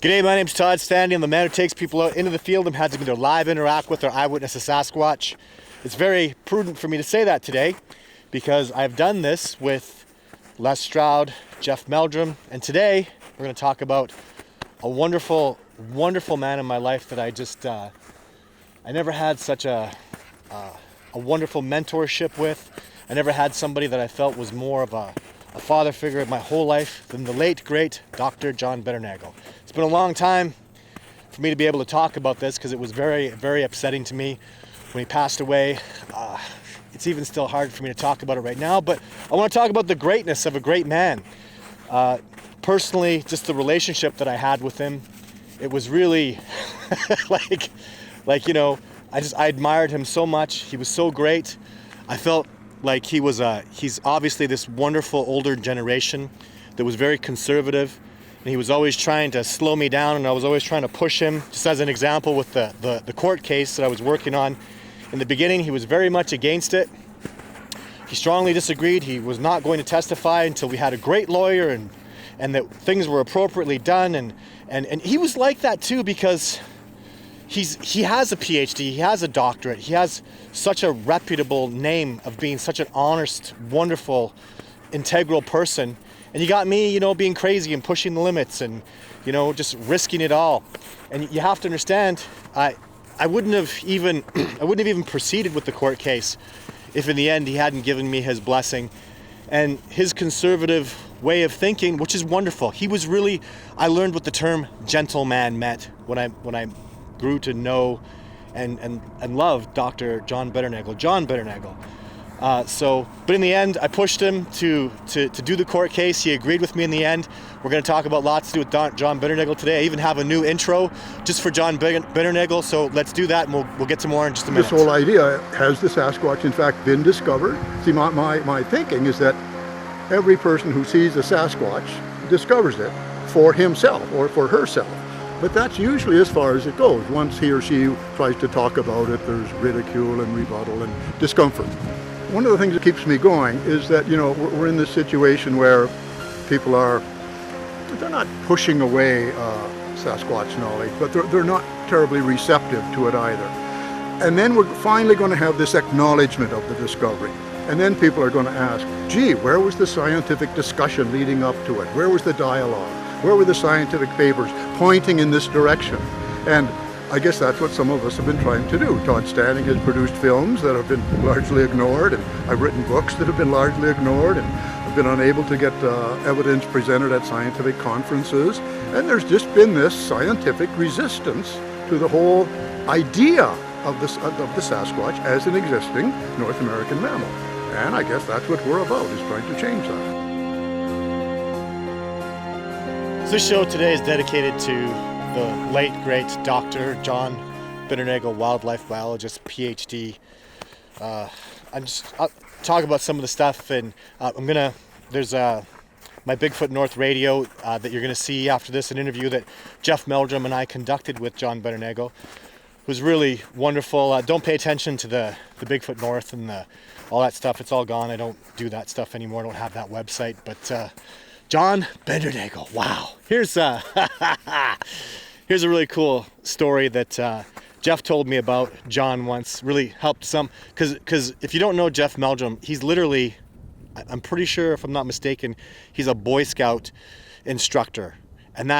G'day, my name's Todd Standing. I'm the man who takes people out into the field and has them either live interact with or eyewitness a Sasquatch. It's very prudent for me to say that today because I've done this with Les Stroud, Jeff Meldrum, and today we're going to talk about a wonderful, wonderful man in my life that I never had such a wonderful mentorship with. I never had somebody that I felt was more of a father figure in my whole life than the late, great Dr. John Bindernagel. It's been a long time for me to be able to talk about this because it was very, very upsetting to me when he passed away. It's even still hard for me to talk about it right now, but I want to talk about the greatness of a great man. Personally, just the relationship that I had with him, it was really I admired him so much. He was so great. I felt like he's obviously this wonderful older generation that was very conservative, and he was always trying to slow me down, and I was always trying to push him. Just as an example with the court case that I was working on, in the beginning he was very much against it. He strongly disagreed. He was not going to testify until we had a great lawyer and that things were appropriately done, and he was like that too because he has a PhD, he has a doctorate, he has such a reputable name of being such an honest, wonderful, integral person. And you got me, being crazy and pushing the limits and, just risking it all. And you have to understand, I wouldn't have even proceeded with the court case if in the end he hadn't given me his blessing. And his conservative way of thinking, which is wonderful. He was really, I learned what the term gentleman meant when I grew to know and love Dr. John Bindernagel. But in the end, I pushed him to do the court case. He agreed with me in the end. We're going to talk about lots to do with John Bindernagel today. I even have a new intro just for John Bindernagel, so let's do that, and we'll get to more in just a minute. This whole idea, has the Sasquatch in fact been discovered? See, my thinking is that every person who sees a Sasquatch discovers it for himself or for herself. But that's usually as far as it goes. Once he or she tries to talk about it, there's ridicule and rebuttal and discomfort. One of the things that keeps me going is that, we're in this situation where people they're not pushing away Sasquatch knowledge, but they're not terribly receptive to it either. And then we're finally going to have this acknowledgement of the discovery. And then people are going to ask, gee, where was the scientific discussion leading up to it? Where was the dialogue? Where were the scientific papers pointing in this direction? And I guess that's what some of us have been trying to do. Todd Standing has produced films that have been largely ignored, and I've written books that have been largely ignored, and I've been unable to get evidence presented at scientific conferences. And there's just been this scientific resistance to the whole idea of the Sasquatch as an existing North American mammal. And I guess that's what we're about, is trying to change that. This show today is dedicated to the late, great Dr. John Bindernagel, wildlife biologist, PhD. I'll talk about some of the stuff, and there's my Bigfoot North radio that you're going to see after this, an interview that Jeff Meldrum and I conducted with John Bindernagel. It was really wonderful. Don't pay attention to the Bigfoot North and all that stuff. It's all gone. I don't do that stuff anymore. I don't have that website, but John Bindernagel, wow. Here's a really cool story that Jeff told me about John once. Really helped some, because if you don't know Jeff Meldrum, he's literally, I'm pretty sure, if I'm not mistaken, he's a Boy Scout instructor. And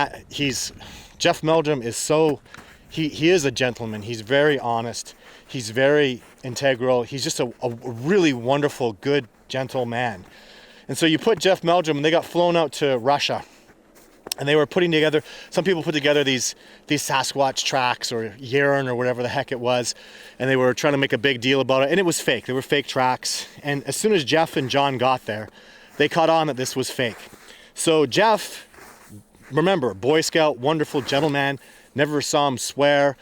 Jeff Meldrum is he is a gentleman. He's very honest. He's very integral. He's just a really wonderful, good, gentle man. And so you put Jeff Meldrum, and they got flown out to Russia, and they were putting together, some people put together these Sasquatch tracks or urine or whatever the heck it was, and they were trying to make a big deal about it, and it was fake. They were fake tracks. And as soon as Jeff and John got there, they caught on that this was fake. So Jeff, remember, Boy Scout, wonderful gentleman, never saw him swear.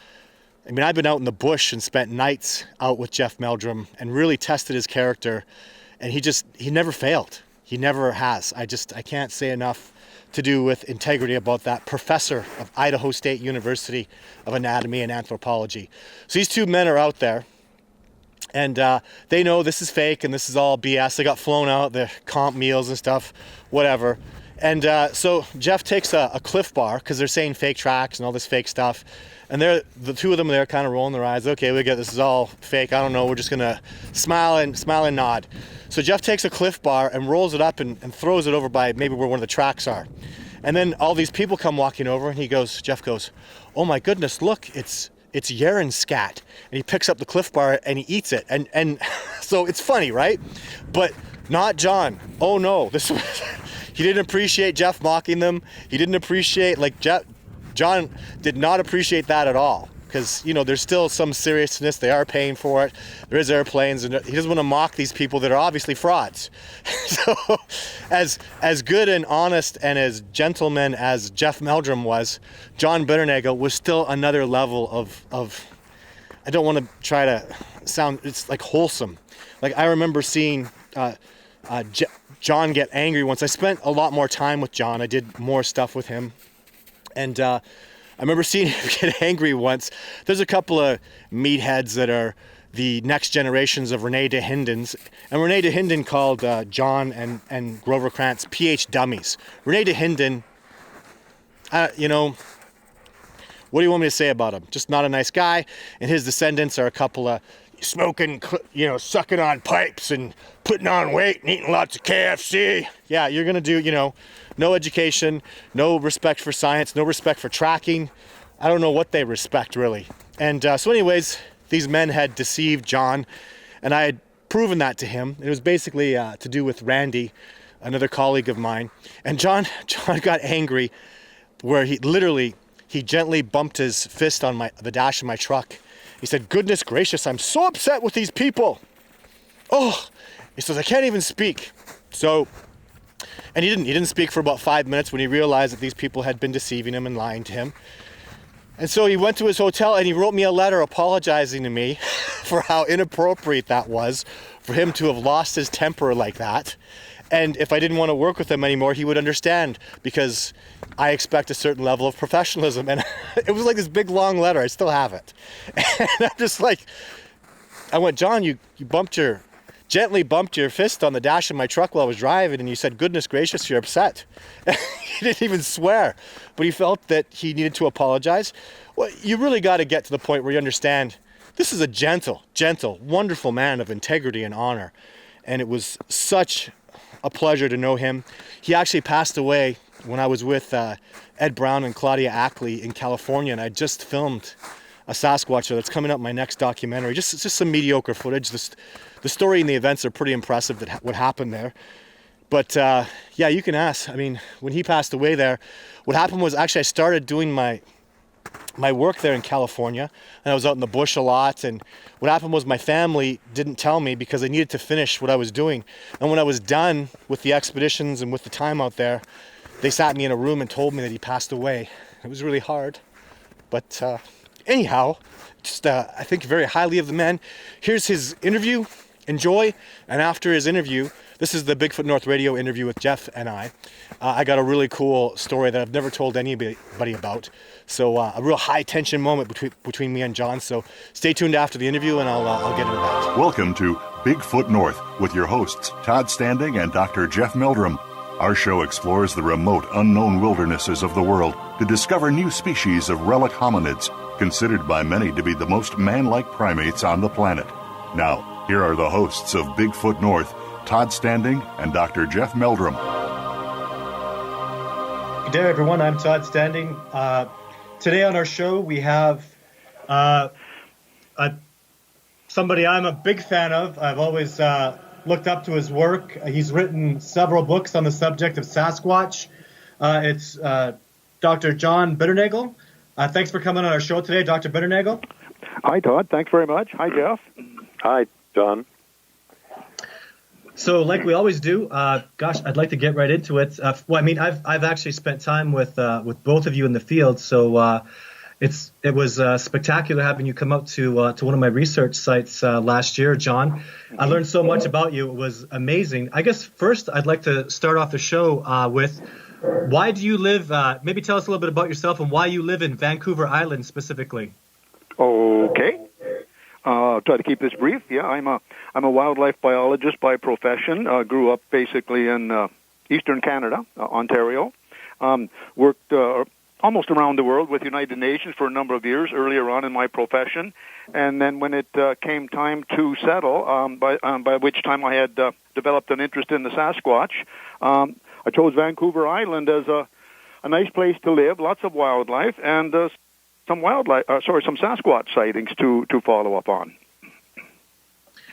I mean, I've been out in the bush and spent nights out with Jeff Meldrum and really tested his character, and he never failed. He never has. I can't say enough to do with integrity about that professor of Idaho State University of Anatomy and Anthropology. So these two men are out there, and they know this is fake and this is all BS. They got flown out, the comp meals and stuff, whatever. And so Jeff takes a Cliff Bar, because they're saying fake tracks and all this fake stuff. And the two of them, they're kind of rolling their eyes. Okay, we get this is all fake. I don't know. We're just going to smile and nod. So Jeff takes a Cliff Bar and rolls it up and throws it over by maybe where one of the tracks are. And then all these people come walking over, and Jeff goes, oh my goodness, look, it's Yeren scat. And he picks up the Cliff Bar and he eats it. And so it's funny, right? But not John. Oh no, he didn't appreciate Jeff mocking them. He didn't appreciate, John did not appreciate that at all. Because, there's still some seriousness. They are paying for it. There is airplanes, and he doesn't want to mock these people that are obviously frauds. So, as good and honest and as gentleman as Jeff Meldrum was, John Bindernagel was still another level of I don't want to try to sound, it's like wholesome. Like I remember seeing John get angry once. I spent a lot more time with John. I did more stuff with him. And I remember seeing him get angry once. There's a couple of meatheads that are the next generations of Rene DeHindens. And Rene DeHinden called John and Grover Krantz PH dummies. Rene DeHinden, what do you want me to say about him? Just not a nice guy. And his descendants are a couple of smoking, sucking on pipes and putting on weight and eating lots of KFC. Yeah, you're going to do, no education, no respect for science, no respect for tracking. I don't know what they respect, really. And so anyways, these men had deceived John, and I had proven that to him. It was basically to do with Randy, another colleague of mine. And John got angry, where he gently bumped his fist on the dash of my truck. He said, goodness gracious, I'm so upset with these people. Oh, he says, I can't even speak. So, and he didn't speak for about 5 minutes when he realized that these people had been deceiving him and lying to him. And so he went to his hotel and he wrote me a letter apologizing to me for how inappropriate that was for him to have lost his temper like that. And if I didn't want to work with him anymore, he would understand, because I expect a certain level of professionalism. And it was like this big, long letter. I still have it. And I'm just like, I went, John, you gently bumped your fist on the dash of my truck while I was driving, and you said, goodness gracious, you're upset. He didn't even swear, but he felt that he needed to apologize. Well, you really got to get to the point where you understand this is a gentle, wonderful man of integrity and honor. And it was such a pleasure to know him. He actually passed away when I was with Ed Brown and Claudia Ackley in California, and I just filmed a Sasquatch that's coming up in my next documentary. Just some mediocre footage. The story and the events are pretty impressive, that what happened there. But yeah, you can ask. I mean, when he passed away there, what happened was actually I started doing my work there in California, and I was out in the bush a lot. And what happened was my family didn't tell me because they needed to finish what I was doing. And when I was done with the expeditions and with the time out there, they sat me in a room and told me that he passed away. It was really hard. But anyhow, just I think very highly of the man. Here's his interview. Enjoy. And after his interview, this is the Bigfoot North radio interview with Jeff and I got a really cool story that I've never told anybody about. So a real high tension moment between me and John. So stay tuned after the interview, and I'll get into that. Welcome to Bigfoot North with your hosts, Todd Standing and Dr. Jeff Meldrum. Our show explores the remote, unknown wildernesses of the world to discover new species of relic hominids, considered by many to be the most man-like primates on the planet. Now, here are the hosts of Bigfoot North, Todd Standing and Dr. Jeff Meldrum. Good day, everyone. I'm Todd Standing. Today on our show, we have somebody I'm a big fan of. I've always looked up to his work. He's written several books on the subject of Sasquatch. It's Dr. John Bindernagel. Thanks for coming on our show today, Dr. Bindernagel. Hi, Todd. Thanks very much. Hi, Jeff. Hi, John. So, like we always do, I'd like to get right into it. I've actually spent time with both of you in the field, so it was spectacular having you come out to one of my research sites last year, John. I learned so much about you; it was amazing. I guess first, I'd like to start off the show with why do you live? Maybe tell us a little bit about yourself and why you live in Vancouver Island specifically. Okay. Try to keep this brief. Yeah, I'm a wildlife biologist by profession. Grew up basically in Eastern Canada, Ontario. Worked almost around the world with United Nations for a number of years earlier on in my profession. And then when it came time to settle, by which time I had developed an interest in the Sasquatch, I chose Vancouver Island as a nice place to live, lots of wildlife, and some Sasquatch sightings to follow up on.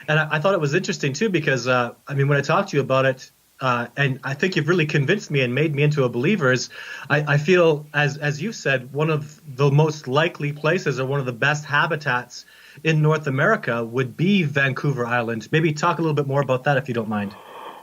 And I thought it was interesting, too, because, when I talked to you about it, and I think you've really convinced me and made me into a believer, I feel, as you said, one of the most likely places or one of the best habitats in North America would be Vancouver Island. Maybe talk a little bit more about that, if you don't mind.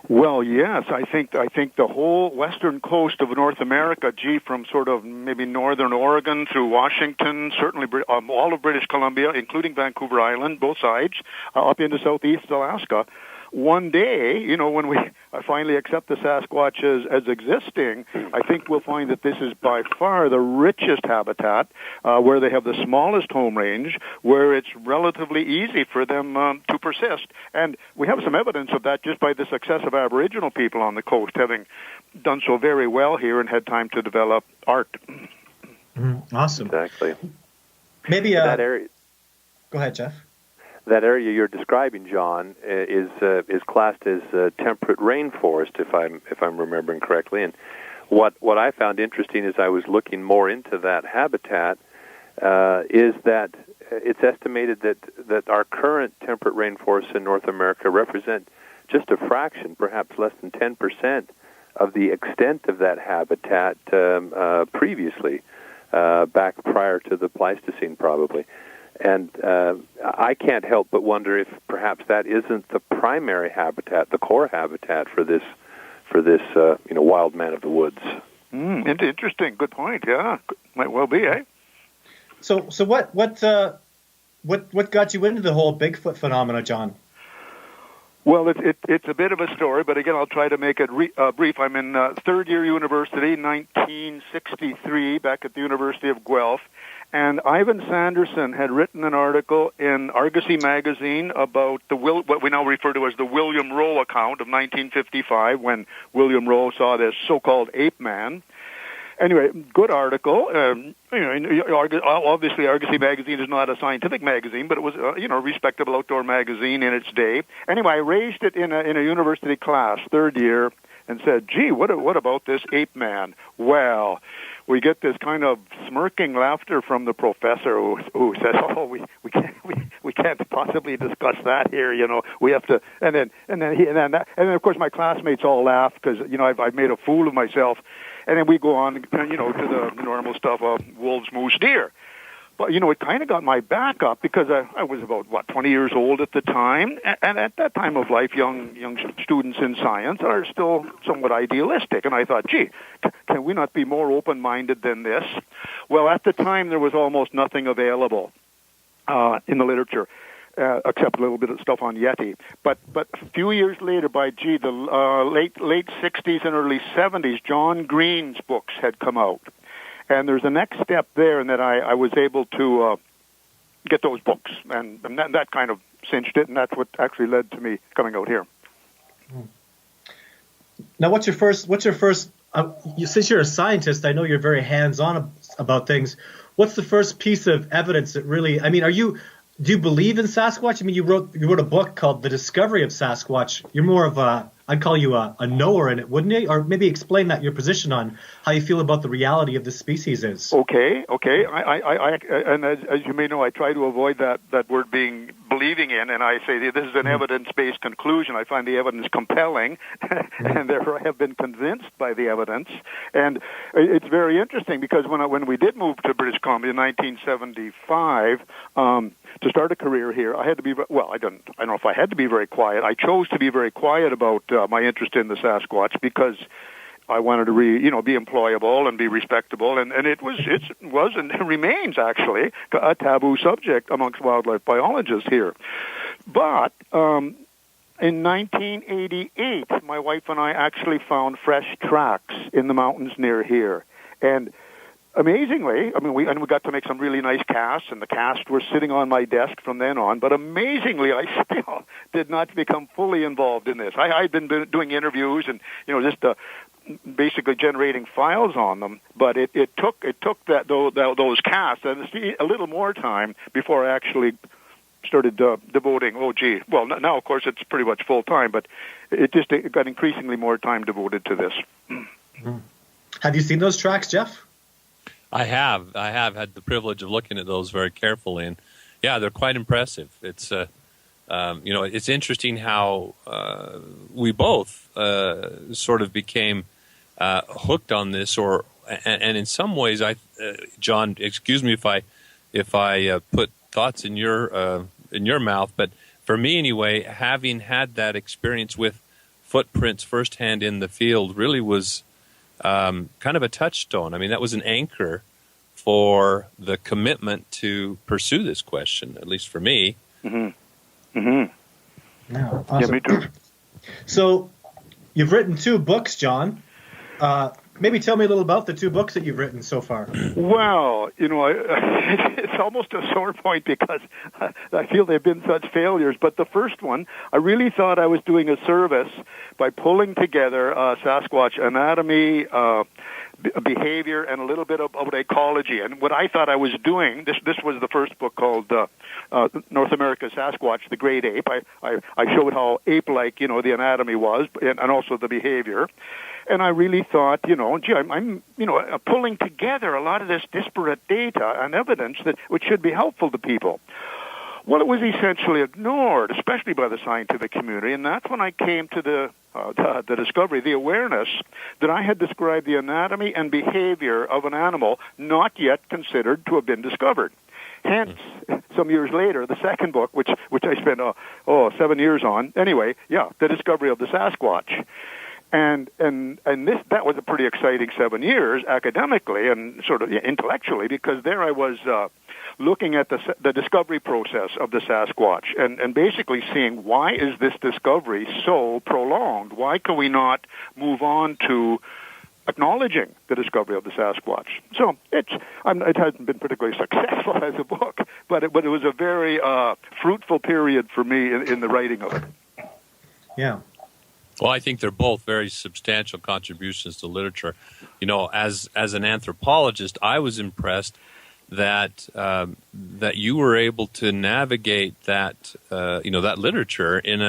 Well, yes, I think the whole western coast of North America, from sort of maybe northern Oregon through Washington, certainly all of British Columbia, including Vancouver Island, both sides, up into southeast Alaska. One day, when I finally accept the Sasquatch as existing, I think we'll find that this is by far the richest habitat, where they have the smallest home range, where it's relatively easy for them to persist. And we have some evidence of that just by the success of Aboriginal people on the coast having done so very well here and had time to develop art. Awesome. Exactly. Maybe that area. Go ahead, Jeff. That area you're describing, John, is classed as temperate rainforest, if I'm remembering correctly. And what I found interesting as I was looking more into that habitat is that it's estimated that our current temperate rainforests in North America represent just a fraction, perhaps less than 10% of the extent of that habitat previously, back prior to the Pleistocene, probably. And I can't help but wonder if perhaps that isn't the primary habitat, the core habitat for this wild man of the woods. Interesting. Good point. Yeah, might well be, eh? So what got you into the whole Bigfoot phenomena, John? Well, it's a bit of a story, but again, I'll try to make it brief. I'm in third year university, 1963, back at the University of Guelph. And Ivan Sanderson had written an article in Argosy magazine about what we now refer to as the William Rowe account of 1955, when William Rowe saw this so-called ape man. Anyway, good article. Obviously, Argosy magazine is not a scientific magazine, but it was a respectable outdoor magazine in its day. Anyway, I raised it in a university class, third year, and said, "Gee, what about this ape man?" Well, we get this kind of smirking laughter from the professor who says, "Oh, we can't possibly discuss that here. We have to." And then of course my classmates all laugh because I've made a fool of myself. And then we go on, to the normal stuff of wolves, moose, deer. But, it kind of got my back up because I was about, 20 years old at the time. And at that time of life, young students in science are still somewhat idealistic. And I thought, gee, can we not be more open-minded than this? Well, at the time, there was almost nothing available in the literature. Except a little bit of stuff on Yeti. But a few years later, by the late 60s and early 70s, John Green's books had come out. And there's a next step there in that I was able to get those books. And that kind of cinched it, and that's what actually led to me coming out here. Now, what's your first, since you're a scientist, I know you're very hands-on about things. What's the first piece of evidence that really, do you believe in Sasquatch? You wrote a book called The Discovery of Sasquatch. You're more of I'd call you a knower in it, wouldn't you? Or maybe explain your position on how you feel about the reality of the species is. Okay. I and as you may know, I try to avoid that word being believing in, and I say this is an evidence-based conclusion. I find the evidence compelling, and therefore I have been convinced by the evidence. And it's very interesting because when we did move to British Columbia in 1975 to start a career here, I had to be I don't know if I had to be very quiet. I chose to be very quiet about my interest in the Sasquatch because I wanted to be employable and be respectable, and it was and it remains actually a taboo subject amongst wildlife biologists here. But in 1988, my wife and I actually found fresh tracks in the mountains near here, and amazingly, I mean, we got to make some really nice casts, and the casts were sitting on my desk from then on. But amazingly, I still did not become fully involved in this. I'd been doing interviews and just basically generating files on them. But it took those casts and a little more time before I actually started devoting. Well, now of course it's pretty much full time, but it got increasingly more time devoted to this. Have you seen those tracks, Jeff? I have had the privilege of looking at those very carefully, and yeah, they're quite impressive. It's it's interesting how we both sort of became hooked on this, and in some ways, John, excuse me if I put thoughts in your mouth, but for me anyway, having had that experience with footprints firsthand in the field really was kind of a touchstone. I mean, that was an anchor for the commitment to pursue this question, at least for me. Mm-hmm. Mm-hmm. Yeah, awesome. Yeah, me too. So, you've written 2 books, John. Maybe tell me a little about the 2 books that you've written so far. Well, it's almost a sore point because I feel they've been such failures. But the first one, I really thought I was doing a service by pulling together Sasquatch anatomy, behavior, and a little bit about ecology. And what I thought I was doing, this was the first book called North America Sasquatch, the Great Ape. I showed how ape-like, the anatomy was, and also the behavior. And I really thought, I'm pulling together a lot of this disparate data and evidence which should be helpful to people. Well, it was essentially ignored, especially by the scientific community, and that's when I came to the discovery, the awareness that I had described the anatomy and behavior of an animal not yet considered to have been discovered. Hence, some years later, the second book, which I spent 7 years on. Anyway, the discovery of the Sasquatch. And that was a pretty exciting 7 years academically and sort of intellectually, because there I was looking at the discovery process of the Sasquatch and basically seeing, why is this discovery so prolonged? Why can we not move on to acknowledging the discovery of the Sasquatch? So it hasn't been particularly successful as a book, but it was a very fruitful period for me in the writing of it. Yeah. Well, I think they're both very substantial contributions to literature. As an anthropologist, I was impressed that you were able to navigate that that literature in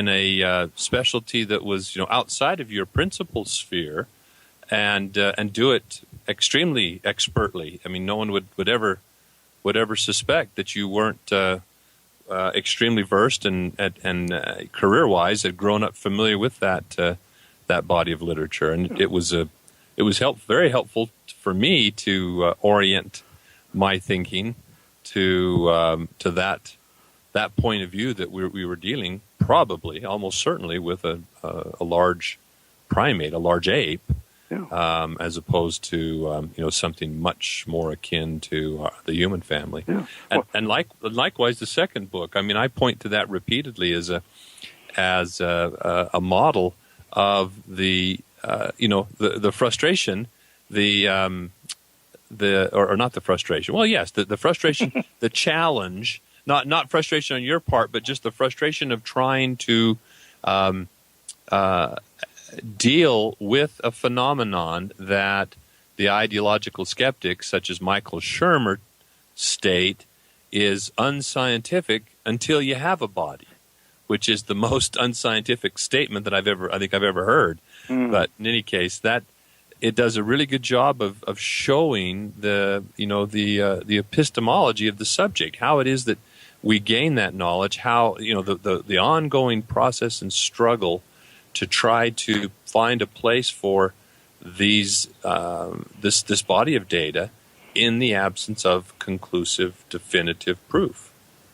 a specialty that was outside of your principal sphere, and do it extremely expertly. I mean, no one would ever suspect that you weren't extremely versed and career-wise had grown up familiar with that body of literature, and it was very helpful for me to orient my thinking to that point of view that we were dealing probably almost certainly with a large primate, a large ape. Yeah. As opposed to something much more akin to the human family, and likewise the second book. I mean, I point to that repeatedly as a model of the frustration, or not the frustration. Well, yes, the frustration, the challenge. Not frustration on your part, but just the frustration of trying to deal with a phenomenon that the ideological skeptics, such as Michael Shermer, state is unscientific until you have a body, which is the most unscientific statement that I think I've ever heard. But in any case, that it does a really good job of showing the epistemology of the subject, how it is that we gain that knowledge, how the ongoing process and struggle to try to find a place for this body of data in the absence of conclusive, definitive proof.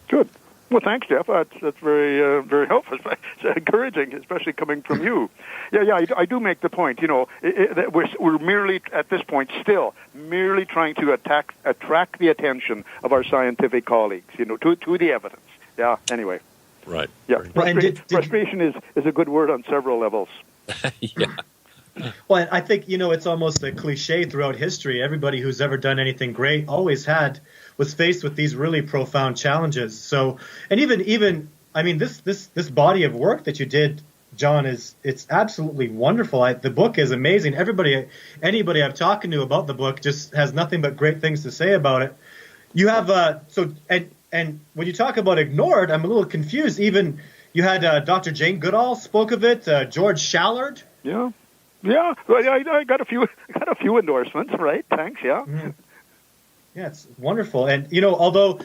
Good. Well, thanks, Jeff. That's very very helpful. It's encouraging, especially coming from you. Yeah. I do make the point. That we're merely at this point still merely trying to attract the attention of our scientific colleagues. To the evidence. Yeah. Anyway. Right. Yeah. Frustration is a good word on several levels. Yeah. Well, and I think, it's almost a cliche throughout history. Everybody who's ever done anything great was faced with these really profound challenges. So, and even I mean, this body of work that you did, John, it's absolutely wonderful. The book is amazing. Anybody I've talked to about the book just has nothing but great things to say about it. You have and when you talk about ignored, I'm a little confused. Even you had Dr. Jane Goodall spoke of it. George Shallard. Yeah. Well, I got a few endorsements, right? Thanks. Yeah. Mm-hmm. Yeah, it's wonderful. And although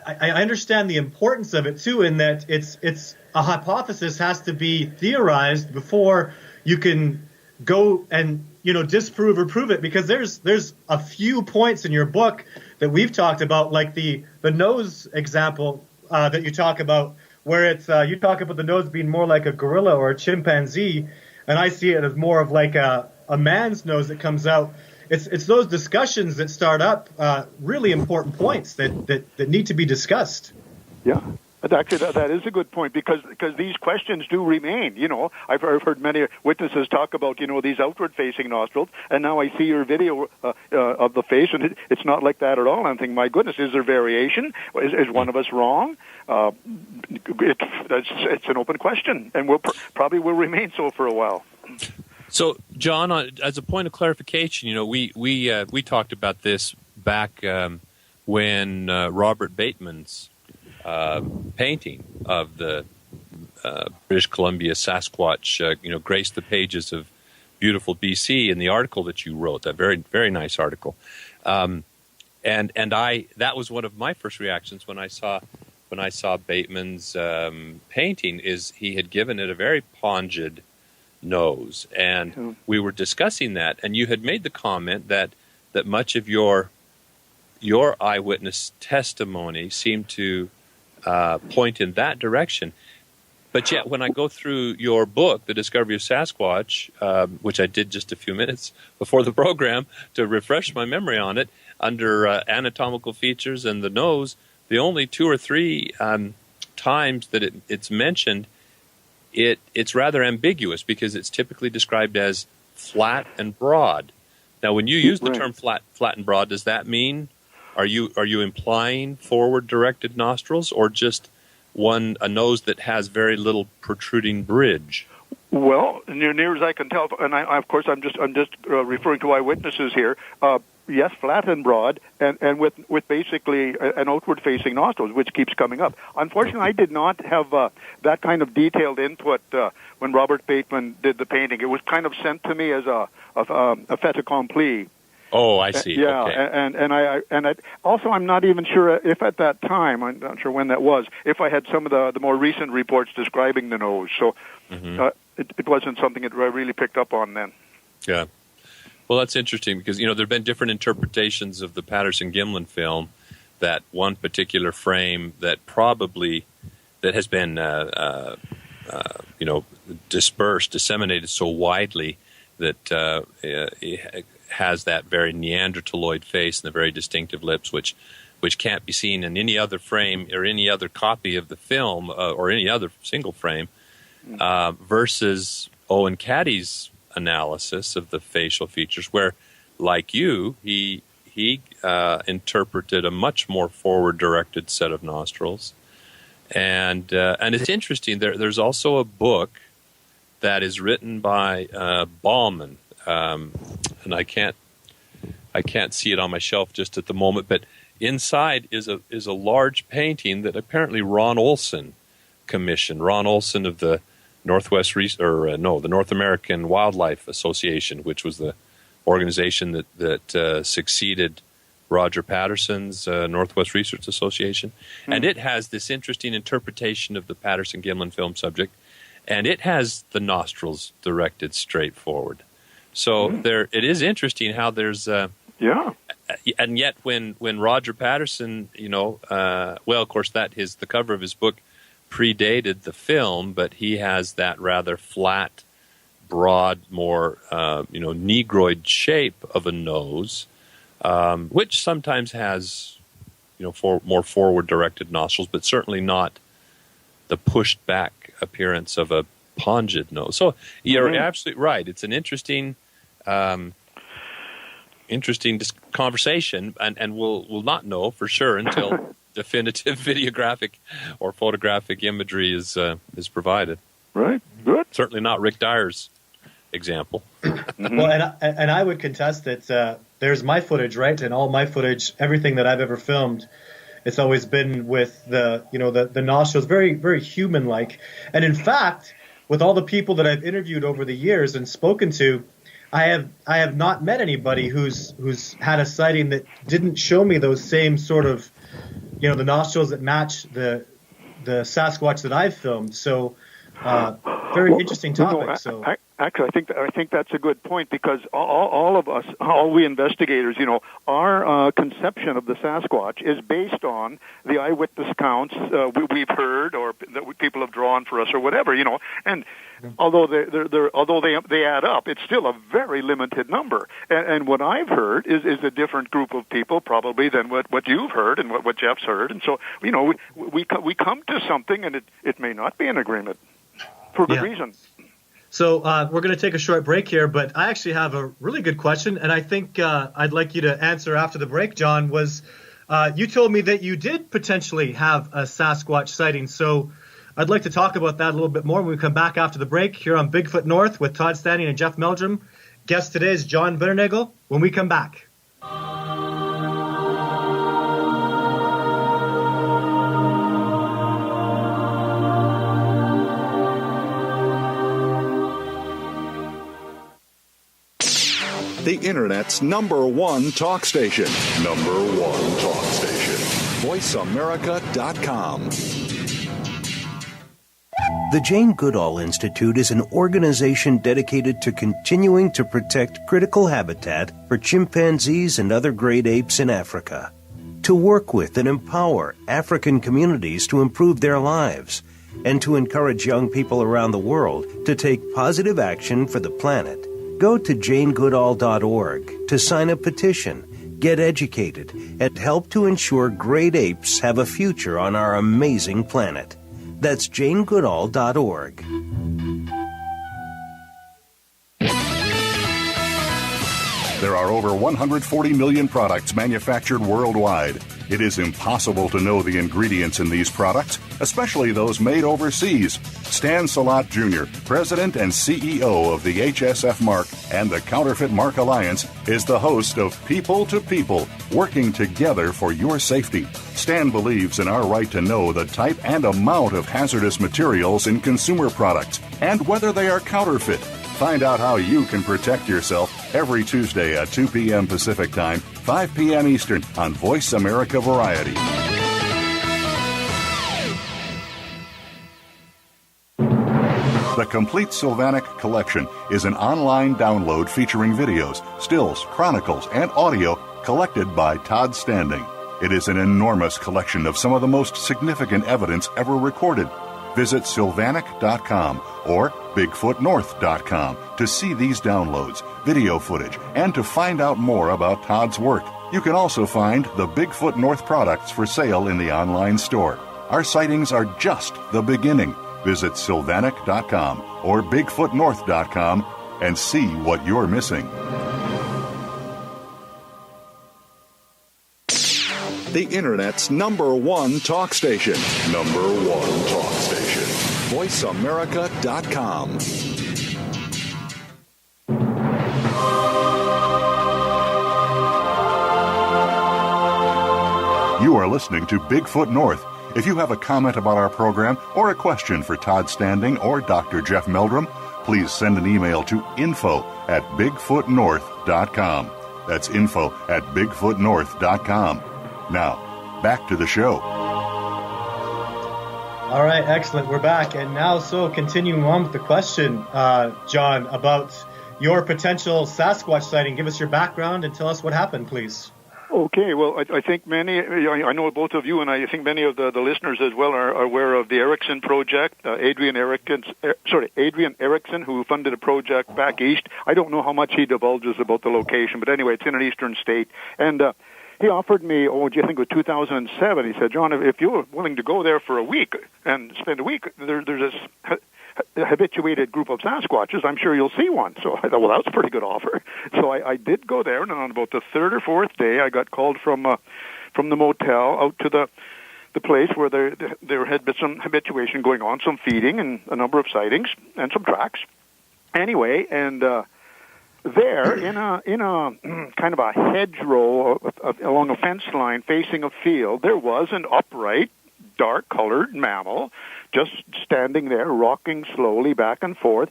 I understand the importance of it too, in that it's a hypothesis has to be theorized before you can go and disprove or prove it, because there's a few points in your book that we've talked about, like the nose example that you talk about, where it's you talk about the nose being more like a gorilla or a chimpanzee, and I see it as more of like a man's nose that comes out. It's those discussions that start up really important points that need to be discussed. Yeah, actually, that is a good point, because these questions do remain. I've heard many witnesses talk about these outward-facing nostrils, and now I see your video of the face, and it's not like that at all. I'm thinking, my goodness, is there variation? Is one of us wrong? It's an open question, and probably will remain so for a while. So, John, as a point of clarification, we talked about this back when Robert Bateman's painting of the British Columbia Sasquatch, graced the pages of Beautiful BC in the article that you wrote, that very, very nice article. And that was one of my first reactions when I saw Bateman's painting, is he had given it a very pongid nose, and we were discussing that, and you had made the comment that much of your eyewitness testimony seemed to point in that direction. But yet, when I go through your book, The Discovery of Sasquatch, which I did just a few minutes before the program to refresh my memory on it, under anatomical features and the nose, the only 2 or 3 times that it's mentioned, it's rather ambiguous, because it's typically described as flat and broad. Now, when you use the term flat and broad, does that mean, are you implying forward-directed nostrils, or just a nose that has very little protruding bridge? Well, near as I can tell, and of course I'm just referring to eyewitnesses here. Yes, flat and broad, and with basically an outward-facing nostrils, which keeps coming up. Unfortunately, I did not have that kind of detailed input when Robert Bateman did the painting. It was kind of sent to me as a fait accompli. Oh, I see. Yeah, okay. and I also, I'm not even sure if at that time, I'm not sure when that was, if I had some of the more recent reports describing the nose. So it wasn't something that I really picked up on then. Yeah. Well, that's interesting, because there have been different interpretations of the Patterson-Gimlin film. That one particular frame that has been disseminated so widely that it has that very Neanderthaloid face and the very distinctive lips, which can't be seen in any other frame or any other copy of the film or any other single frame, versus Owen Caddy's analysis of the facial features, where, like you, he interpreted a much more forward-directed set of nostrils, and it's interesting. There's also a book that is written by Bauman, and I can't see it on my shelf just at the moment, but inside is a large painting that apparently Ron Olson commissioned. Ron Olson of the the North American Wildlife Association, which was the organization that succeeded Roger Patterson's Northwest Research Association. And it has this interesting interpretation of the Patterson-Gimlin film subject, and it has the nostrils directed straight forward. So it is interesting how there's and yet when Roger Patterson, of course the cover of his book predated the film, but he has that rather flat, broad, more negroid shape of a nose, which sometimes has more forward directed nostrils, but certainly not the pushed back appearance of a pungent nose. So you're absolutely right. It's an interesting conversation, and we'll not know for sure until definitive videographic or photographic imagery is provided. Right. Good. Certainly not Rick Dyer's example. Well, and I would contest that there's my footage, right? And all my footage, everything that I've ever filmed, it's always been with the nostrils, very, very human-like. And in fact, with all the people that I've interviewed over the years and spoken to, I have not met anybody who's had a sighting that didn't show me those same sort of, the nostrils that match the Sasquatch that I've filmed. So, very interesting topic. Actually, I think that's a good point, because all of us, all we investigators, our conception of the Sasquatch is based on the eyewitness accounts we've heard or that people have drawn for us or whatever, And although they add up, it's still a very limited number. And what I've heard is a different group of people probably than what you've heard and what Jeff's heard. And so we come to something, and it may not be an agreement for good reason. So we're going to take a short break here, but I actually have a really good question, and I think I'd like you to answer after the break, John. You told me that you did potentially have a Sasquatch sighting, so I'd like to talk about that a little bit more when we come back after the break here on Bigfoot North with Todd Standing and Jeff Meldrum. Guest today is John Bindernagel. When we come back. The Internet's number one talk station. Number one talk station. VoiceAmerica.com. The Jane Goodall Institute is an organization dedicated to continuing to protect critical habitat for chimpanzees and other great apes in Africa, to work with and empower African communities to improve their lives, and to encourage young people around the world to take positive action for the planet. Go to janegoodall.org to sign a petition, get educated, and help to ensure great apes have a future on our amazing planet. That's janegoodall.org. There are over 140 million products manufactured worldwide. It is impossible to know the ingredients in these products, especially those made overseas. Stan Salat Jr., President and CEO of the HSF Mark and the Counterfeit Mark Alliance, is the host of People to People, working together for your safety. Stan believes in our right to know the type and amount of hazardous materials in consumer products and whether they are counterfeit. Find out how you can protect yourself every Tuesday at 2 p.m. Pacific Time, 5 p.m. Eastern on Voice America Variety. The Complete Sylvanic Collection is an online download featuring videos, stills, chronicles, and audio collected by Todd Standing. It is an enormous collection of some of the most significant evidence ever recorded. Visit sylvanic.com or bigfootnorth.com to see these downloads, video footage, and to find out more about Todd's work. You can also find the Bigfoot North products for sale in the online store. Our sightings are just the beginning. Visit sylvanic.com or bigfootnorth.com and see what you're missing. The Internet's number one talk station. Number one talk station. VoiceAmerica.com. You are listening to Bigfoot North. If you have a comment about our program or a question for Todd Standing or Dr. Jeff Meldrum, please send an email to info@bigfootnorth.com. That's info@bigfootnorth.com. Now, back to the show. All right, excellent. We're back. And now, so continuing on with the question, John, about your potential Sasquatch sighting. Give us your background and tell us what happened, please. Okay, well, I think I know both of you, and I think many of the listeners as well are aware of the Erickson project. Adrian Erickson, who funded a project back east. I don't know how much he divulges about the location, but anyway, it's in an eastern state. And he offered me, I think it was 2007, he said, John, if you're willing to go there for a week and spend a week, there's this habituated group of Sasquatches, I'm sure you'll see one. So I thought, well, that was a pretty good offer. So I did go there, and on about the third or fourth day, I got called from the motel out to the place where there had been some habituation going on, some feeding, and a number of sightings and some tracks. Anyway, and there in a kind of a hedgerow along a fence line facing a field, there was an upright, dark-colored mammal just standing there, rocking slowly back and forth,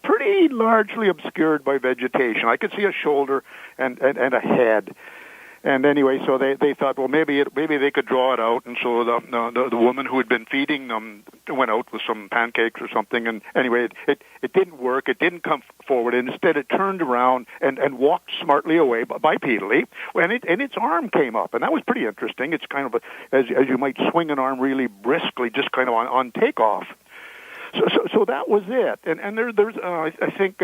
pretty largely obscured by vegetation. I could see a shoulder and a head. And anyway, so they thought, well, maybe they could draw it out, and so the woman who had been feeding them went out with some pancakes or something. And anyway, it didn't work. It didn't come forward. And instead, it turned around and walked smartly away bipedally, and its arm came up, and that was pretty interesting. It's kind of as you might swing an arm really briskly, just kind of on takeoff. So that was it. And there's I think.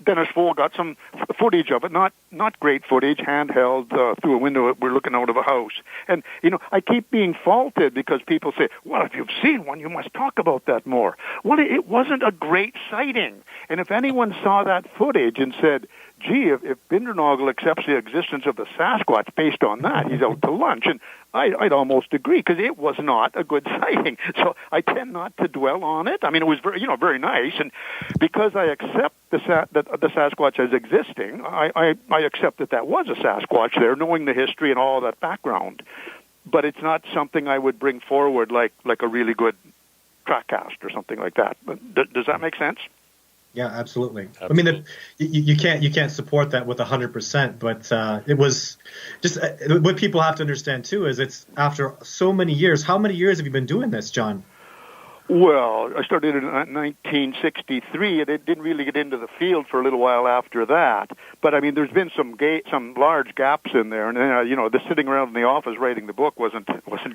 Dennis Voll got some footage of it, not great footage, handheld through a window. We're looking out of a house. And, I keep being faulted because people say, well, if you've seen one, you must talk about that more. Well, it wasn't a great sighting. And if anyone saw that footage and said, gee, if Bindernagel accepts the existence of the Sasquatch based on that, he's out to lunch. And I'd almost agree, because it was not a good sighting. So I tend not to dwell on it. I mean, it was very nice, and because I accept the Sasquatch as existing, I accept that was a Sasquatch there, knowing the history and all that background. But it's not something I would bring forward like a really good track cast or something like that. Does that make sense? Yeah, absolutely. I mean, you can't support that with 100%, but it was just what people have to understand too is it's after so many years. How many years have you been doing this, John? Well, I started in 1963, and it didn't really get into the field for a little while after that. But I mean, there's been some large gaps in there, and the sitting around in the office writing the book wasn't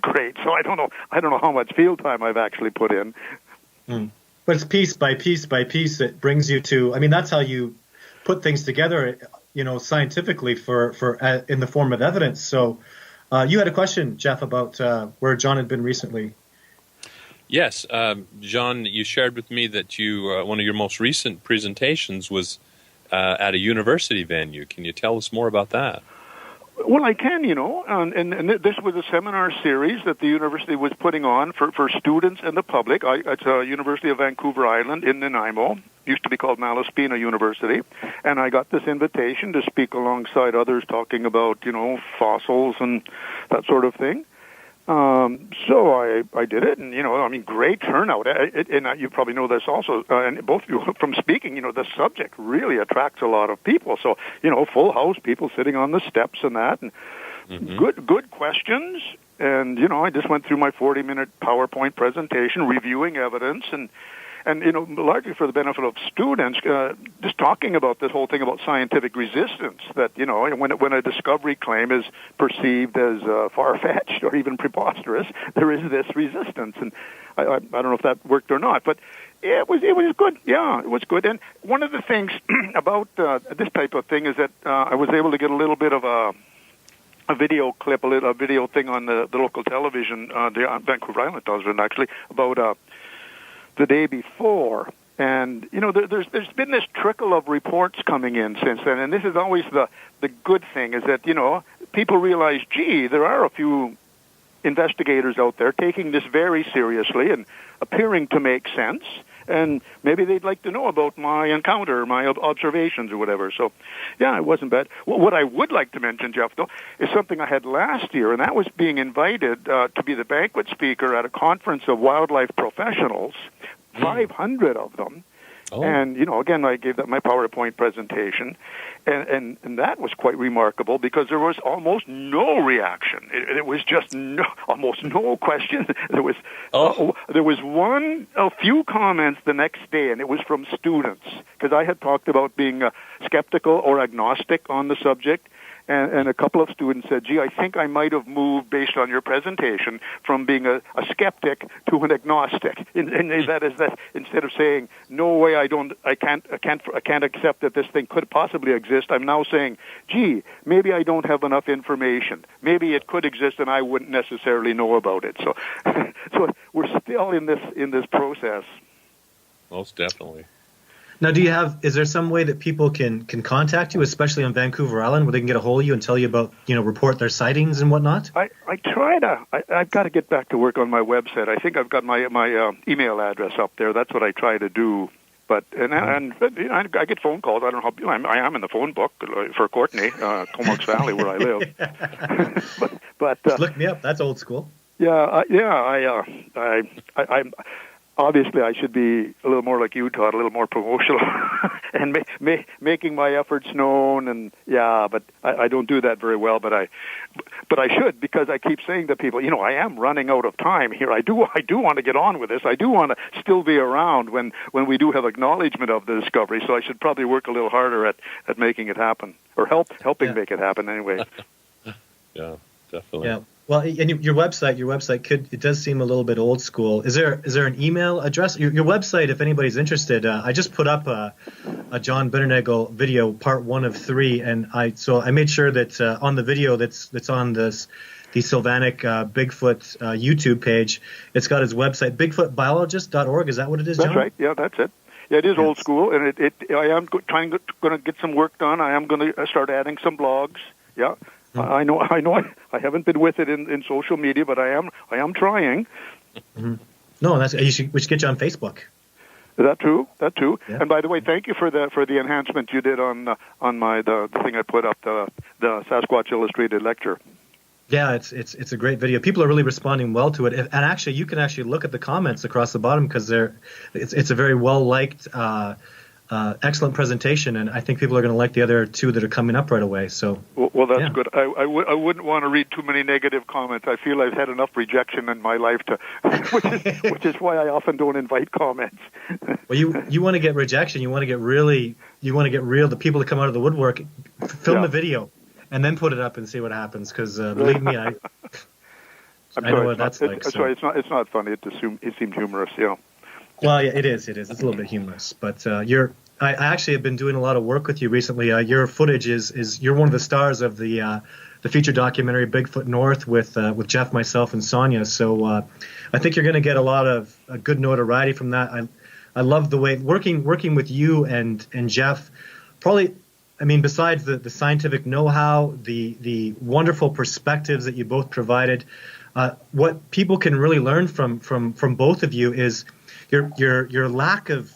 great. So I don't know how much field time I've actually put in. Mm. But it's piece by piece by piece that brings you to. I mean, that's how you put things together, scientifically for in the form of evidence. So, you had a question, Jeff, about where John had been recently. Yes, John, you shared with me that you one of your most recent presentations was at a university venue. Can you tell us more about that? Well, I can, and this was a seminar series that the university was putting on for students and the public. It's a University of Vancouver Island in Nanaimo. Used to be called Malaspina University. And I got this invitation to speak alongside others talking about, fossils and that sort of thing. So I did it, and, great turnout. And you probably know this also, and both of you from speaking, the subject really attracts a lot of people. So, full house, people sitting on the steps and that, and good questions. And, I just went through my 40-minute PowerPoint presentation, reviewing evidence, and largely for the benefit of students, just talking about this whole thing about scientific resistance, that, when a discovery claim is perceived as far-fetched or even preposterous, there is this resistance. And I don't know if that worked or not, but it was good. Yeah, it was good. And one of the things about this type of thing is that I was able to get a little bit of a video clip, a video thing on the local television, the Vancouver Island television, actually, about the day before. And, there's been this trickle of reports coming in since then, and this is always the good thing, is that, people realize, gee, there are a few investigators out there taking this very seriously and appearing to make sense, and maybe they'd like to know about my encounter, my observations or whatever. So, yeah, it wasn't bad. What I would like to mention, Jeff, though, is something I had last year, and that was being invited to be the banquet speaker at a conference of wildlife professionals, 500 of them. Oh. And, again, I gave that my PowerPoint presentation, and that was quite remarkable because there was almost no reaction. It was just almost no question. There was a few comments the next day, and it was from students, because I had talked about being skeptical or agnostic on the subject. And a couple of students said, gee, I think I might have moved, based on your presentation, from being a skeptic to an agnostic. And that is that instead of saying, no way, I can't accept that this thing could possibly exist, I'm now saying, gee, maybe I don't have enough information. Maybe it could exist and I wouldn't necessarily know about it. So we're still in this process. most definitely. Now, is there some way that people can contact you, especially on Vancouver Island, where they can get a hold of you and tell you about, report their sightings and whatnot? I've got to get back to work on my website. I think I've got my email address up there. That's what I try to do. But I get phone calls. I don't know how I am in the phone book for Courtney, Comox Valley, where I live. but Just look me up. That's old school. I'm obviously I should be a little more like you, Todd, a little more promotional, and making my efforts known. And but I don't do that very well. But I should, because I keep saying to people, I am running out of time here. I do want to get on with this. I do want to still be around when we do have acknowledgement of the discovery. So I should probably work a little harder at making it happen, or helping make it happen anyway. Yeah, definitely. Yeah. Well, and your website it does seem a little bit old school. Is there an email address? Your website, if anybody's interested, I just put up a John Bindernagel video, part 1 of 3, and I made sure that on the video that's on the Sylvanic Bigfoot YouTube page, it's got his website, bigfootbiologist.org. Is that what it is, John? That's right. Yeah, that's it. Yeah, it is old school, and I am going to get some work done. I am going to start adding some blogs. Yeah. I know. I haven't been with it in social media, but I am trying. Mm-hmm. No, we should get you on Facebook. That too. Yeah. And by the way, thank you for the enhancement you did on the thing I put up, the Sasquatch Illustrated lecture. Yeah, it's a great video. People are really responding well to it, and actually, you can actually look at the comments across the bottom, because it's a very well liked. Excellent presentation, and I think people are going to like the other 2 that are coming up right away. So, well, that's good. I wouldn't want to read too many negative comments. I feel I've had enough rejection in my life which is why I often don't invite comments. Well, you want to get rejection. You want to get real. The people that come out of the woodwork, film the video, and then put it up and see what happens. Because believe me, I know what that's like. Sorry, it's not funny. It seemed humorous. Well, yeah, it is. It's a little bit humorous, but I actually have been doing a lot of work with you recently. Your footage you're one of the stars of the feature documentary Bigfoot North with Jeff, myself, and Sonia. So I think you're going to get a good notoriety from that. I love the way working with you and Jeff. Probably, I mean, besides the scientific know-how, the wonderful perspectives that you both provided, what people can really learn from both of you is your lack of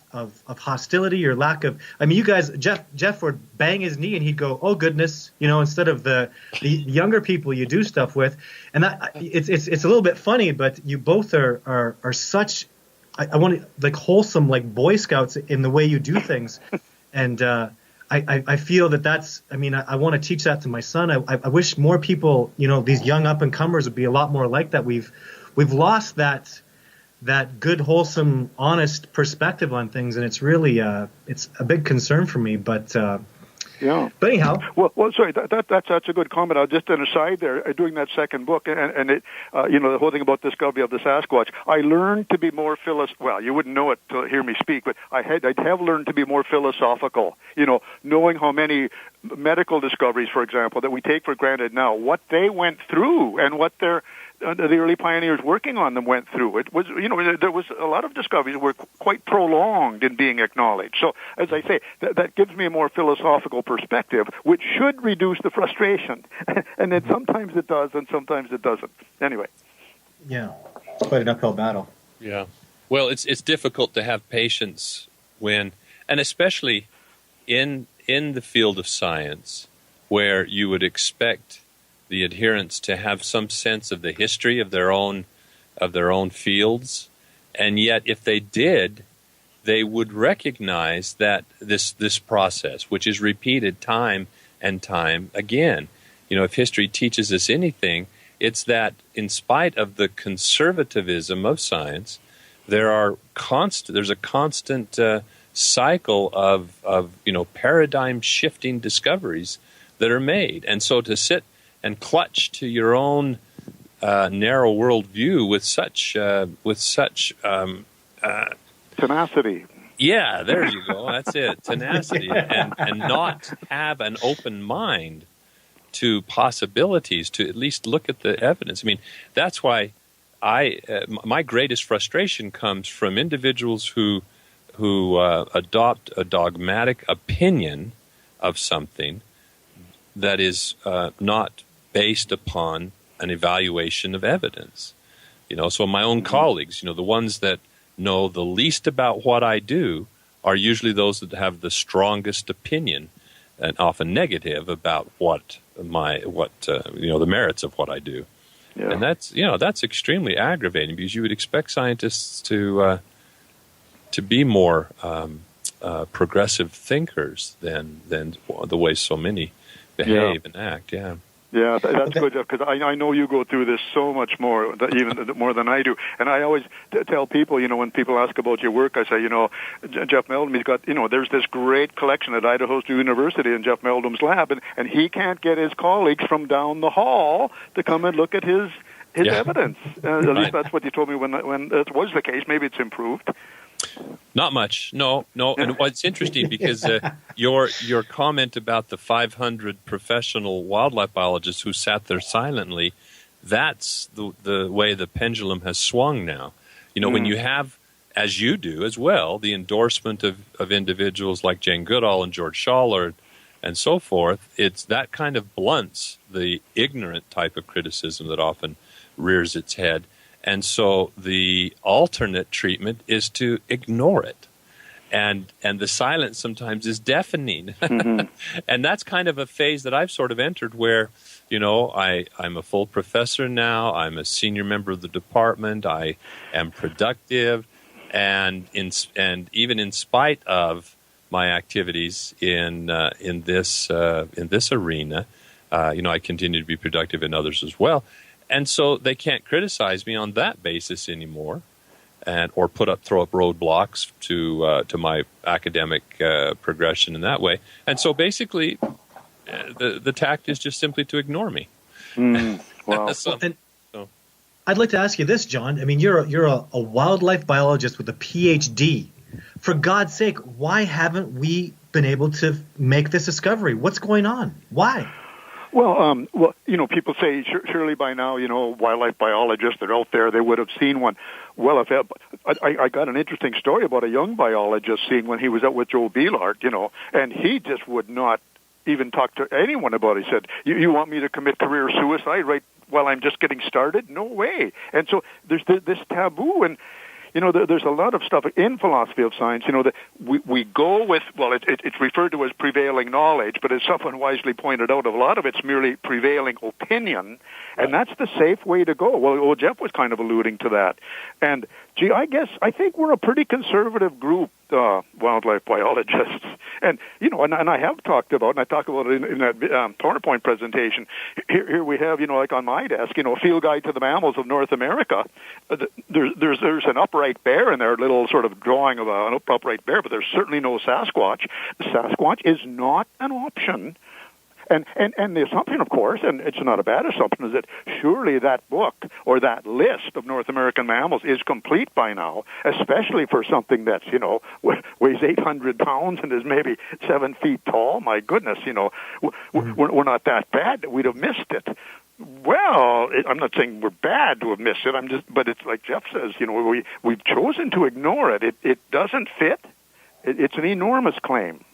hostility, your lack of, I mean, you guys, Jeff would bang his knee and he'd go, oh goodness, instead of the younger people you do stuff with. And it's a little bit funny, but you both are such, I want to, like, wholesome, like Boy Scouts in the way you do things. And I feel that's, I mean, I want to teach that to my son. I wish more people, these young up and comers would be a lot more like that. We've lost that good, wholesome, honest perspective on things, and it's really it's a big concern for me. But yeah. But anyhow, well, sorry, that's a good comment. I'll just an aside there. Doing that second book, and it, the whole thing about discovery of the Sasquatch, I learned to be more well, you wouldn't know it to hear me speak, but I have learned to be more philosophical. Knowing how many medical discoveries, for example, that we take for granted now, what they went through and what the early pioneers working on them went through. It was, there was a lot of discoveries that were quite prolonged in being acknowledged. So, as I say, that gives me a more philosophical perspective, which should reduce the frustration. And then sometimes it does, and sometimes it doesn't. Anyway. Yeah, it's quite an uphill battle. Yeah. Well, it's difficult to have patience when, and especially in the field of science, where you would expect the adherents to have some sense of the history of their own fields, and yet if they did, they would recognize that this process, which is repeated time and time again. If history teaches us anything, it's that in spite of the conservatism of science, there's a constant cycle of paradigm shifting discoveries that are made, and so to sit and clutch to your own narrow worldview with such tenacity. Yeah, there you go. That's it, tenacity, and not have an open mind to possibilities, to at least look at the evidence. I mean, that's why my greatest frustration comes from individuals who adopt a dogmatic opinion of something that is not based upon an evaluation of evidence. So my own colleagues, the ones that know the least about what I do are usually those that have the strongest opinion, and often negative, about the merits of what I do. Yeah. And that's extremely aggravating, because you would expect scientists to be more progressive thinkers than the way so many behave and act. Yeah. Yeah, that's good, Jeff, because I know you go through this so much more, even more than I do. And I always tell people, when people ask about your work, I say, Jeff Meldrum, he's got, there's this great collection at Idaho State University in Jeff Meldrum's lab, and he can't get his colleagues from down the hall to come and look at his evidence. At least that's what you told me when that was the case. Maybe it's improved. Not much, no. And what's interesting, because your comment about the 500 professional wildlife biologists who sat there silently, that's the way the pendulum has swung now. When you have, as you do as well, the endorsement of individuals like Jane Goodall and George Schaller and so forth, it's that kind of blunts the ignorant type of criticism that often rears its head. And so the alternate treatment is to ignore it. And the silence sometimes is deafening. Mm-hmm. And that's kind of a phase that I've sort of entered where, I'm a full professor now. I'm a senior member of the department. I am productive. And even in spite of my activities in this arena, I continue to be productive in others as well. And so they can't criticize me on that basis anymore, or throw up roadblocks to my academic progression in that way. And so basically, the tact is just simply to ignore me. Wow. I'd like to ask you this, John. I mean, you're a wildlife biologist with a PhD. For God's sake, why haven't we been able to make this discovery? What's going on? Why? Well, people say surely by now, wildlife biologists are out there. They would have seen one. Well, I got an interesting story about a young biologist seeing when he was out with Joe Bielart, and he just would not even talk to anyone about it. He said, "You want me to commit career suicide right while I'm just getting started? No way." And so there's this taboo, and there's a lot of stuff in philosophy of science, that we go with, it's referred to as prevailing knowledge, but as someone wisely pointed out, a lot of it's merely prevailing opinion, and that's the safe way to go. Well, Jeff was kind of alluding to that. And, I think we're a pretty conservative group, wildlife biologists. And, and I have talked about, and I talk about it in that PowerPoint presentation. Here we have, like on my desk, a field guide to the mammals of North America. There's an upright bear in there, a little sort of drawing of an upright bear, but there's certainly no Sasquatch. The Sasquatch is not an option. And the assumption, of course, and it's not a bad assumption, is that surely that book or that list of North American mammals is complete by now, especially for something that's, weighs 800 pounds and is maybe 7 feet tall. My goodness, we're not that bad that we'd have missed it. Well, I'm not saying we're bad to have missed it. But it's like Jeff says, we've chosen to ignore it. It doesn't fit. It's an enormous claim.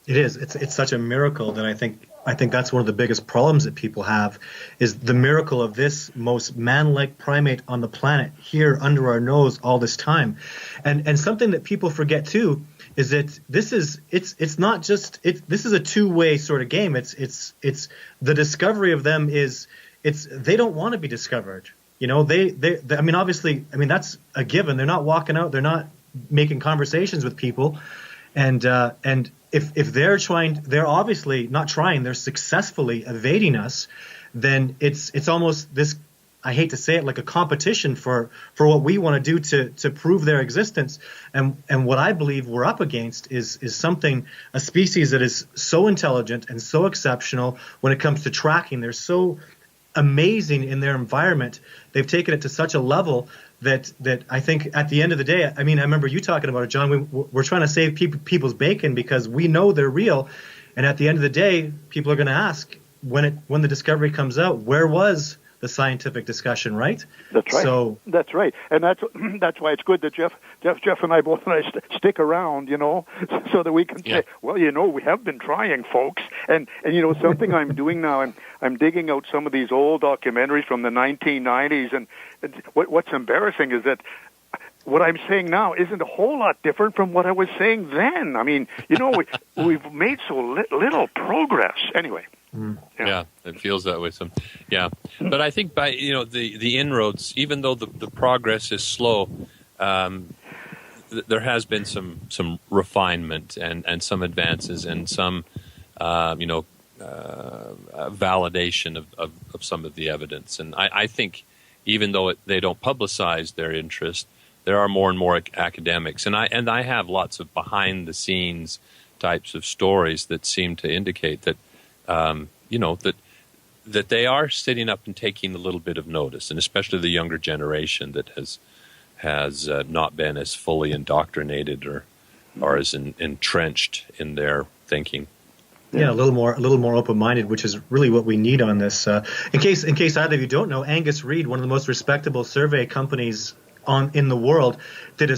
It is. It's such a miracle that I think that's one of the biggest problems that people have, is the miracle of this most man-like primate on the planet here under our nose all this time. And something that people forget too is that this is a two-way sort of game. It's the discovery of them they don't want to be discovered. Obviously, that's a given. They're not walking out, they're not making conversations with people. And if they're obviously not trying, they're successfully evading us, then it's almost this, I hate to say it, like a competition for what we want to do to prove their existence. And what I believe we're up against is a species that is so intelligent and so exceptional when it comes to tracking. They're so amazing in their environment. They've taken it to such a level that I think at the end of the day, I remember you talking about it, John. We're trying to save people's bacon because we know they're real, and at the end of the day, people are going to ask when the discovery comes out, where was the the scientific discussion, right? That's right. So that's right, and that's why it's good that Jeff and I both stick around, so that we can say, well, we have been trying, folks, and something I'm doing now. I'm digging out some of these old documentaries from the 1990s, and what's embarrassing is that what I'm saying now isn't a whole lot different from what I was saying then. I mean, we've made so little progress. Anyway. Yeah, it feels that way. But I think by the inroads, even though the progress is slow, there has been some refinement and some advances and some validation of some of the evidence. And I think even though they don't publicize their interest, there are more and more academics, and I have lots of behind the scenes types of stories that seem to indicate that. That they are sitting up and taking a little bit of notice, and especially the younger generation that has not been as fully indoctrinated or as entrenched in their thinking. Yeah, a little more open-minded, which is really what we need on this. In case either of you don't know, Angus Reid, one of the most respectable survey companies in the world, did a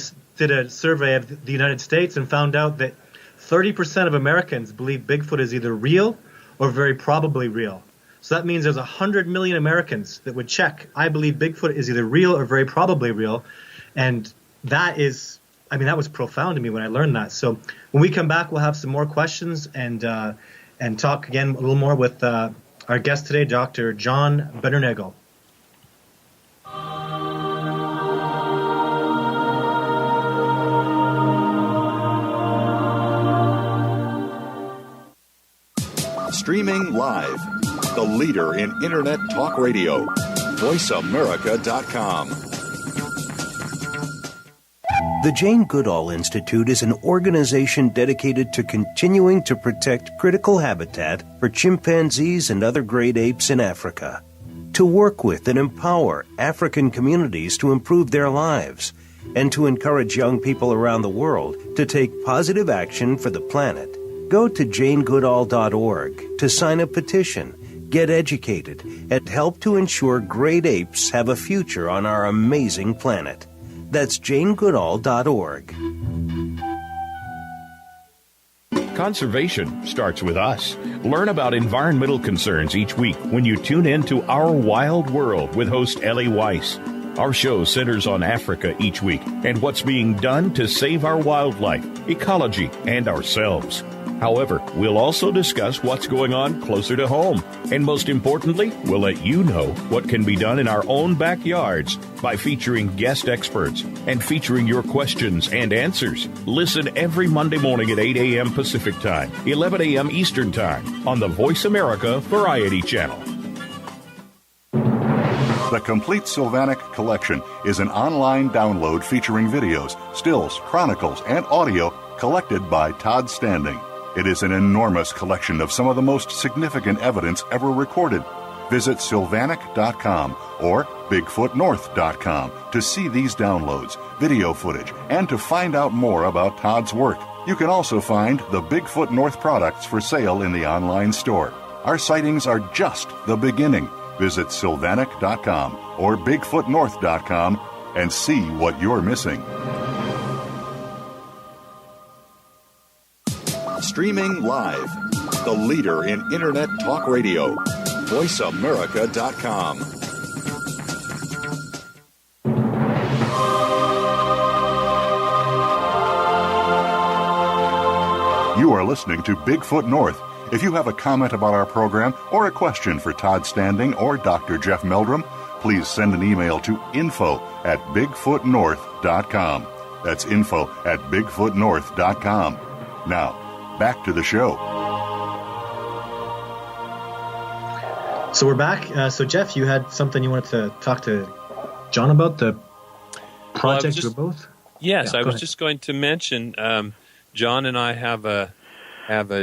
survey of the United States and found out that 30% of Americans believe Bigfoot is either real or very probably real. So that means there's 100 million Americans that would check, I believe Bigfoot is either real or very probably real. And that was profound to me when I learned that. So when we come back, we'll have some more questions and talk again a little more with our guest today, Dr. John Bindernagel. Streaming live, the leader in Internet talk radio, VoiceAmerica.com. The Jane Goodall Institute is an organization dedicated to continuing to protect critical habitat for chimpanzees and other great apes in Africa, to work with and empower African communities to improve their lives, and to encourage young people around the world to take positive action for the planet. Go to janegoodall.org to sign a petition, get educated, and help to ensure great apes have a future on our amazing planet. That's janegoodall.org. Conservation starts with us. Learn about environmental concerns each week when you tune in to Our Wild World with host Ellie Weiss. Our show centers on Africa each week and what's being done to save our wildlife, ecology, and ourselves. However, we'll also discuss what's going on closer to home. And most importantly, we'll let you know what can be done in our own backyards by featuring guest experts and featuring your questions and answers. Listen every Monday morning at 8 a.m. Pacific Time, 11 a.m. Eastern Time on the Voice America Variety Channel. The Complete Sylvanic Collection is an online download featuring videos, stills, chronicles, and audio collected by Todd Standing. It is an enormous collection of some of the most significant evidence ever recorded. Visit sylvanic.com or bigfootnorth.com to see these downloads, video footage, and to find out more about Todd's work. You can also find the Bigfoot North products for sale in the online store. Our sightings are just the beginning. Visit sylvanic.com or bigfootnorth.com and see what you're missing. Streaming live, the leader in Internet talk radio, VoiceAmerica.com. You are listening to Bigfoot North. If you have a comment about our program or a question for Todd Standing or Dr. Jeff Meldrum, please send an email to info@bigfootnorth.com. That's info@bigfootnorth.com. Now, back to the show. So we're back. So Jeff, you had something you wanted to talk to John about, the project you're both? Yes, Yeah, I was ahead. just going to mention John and I have a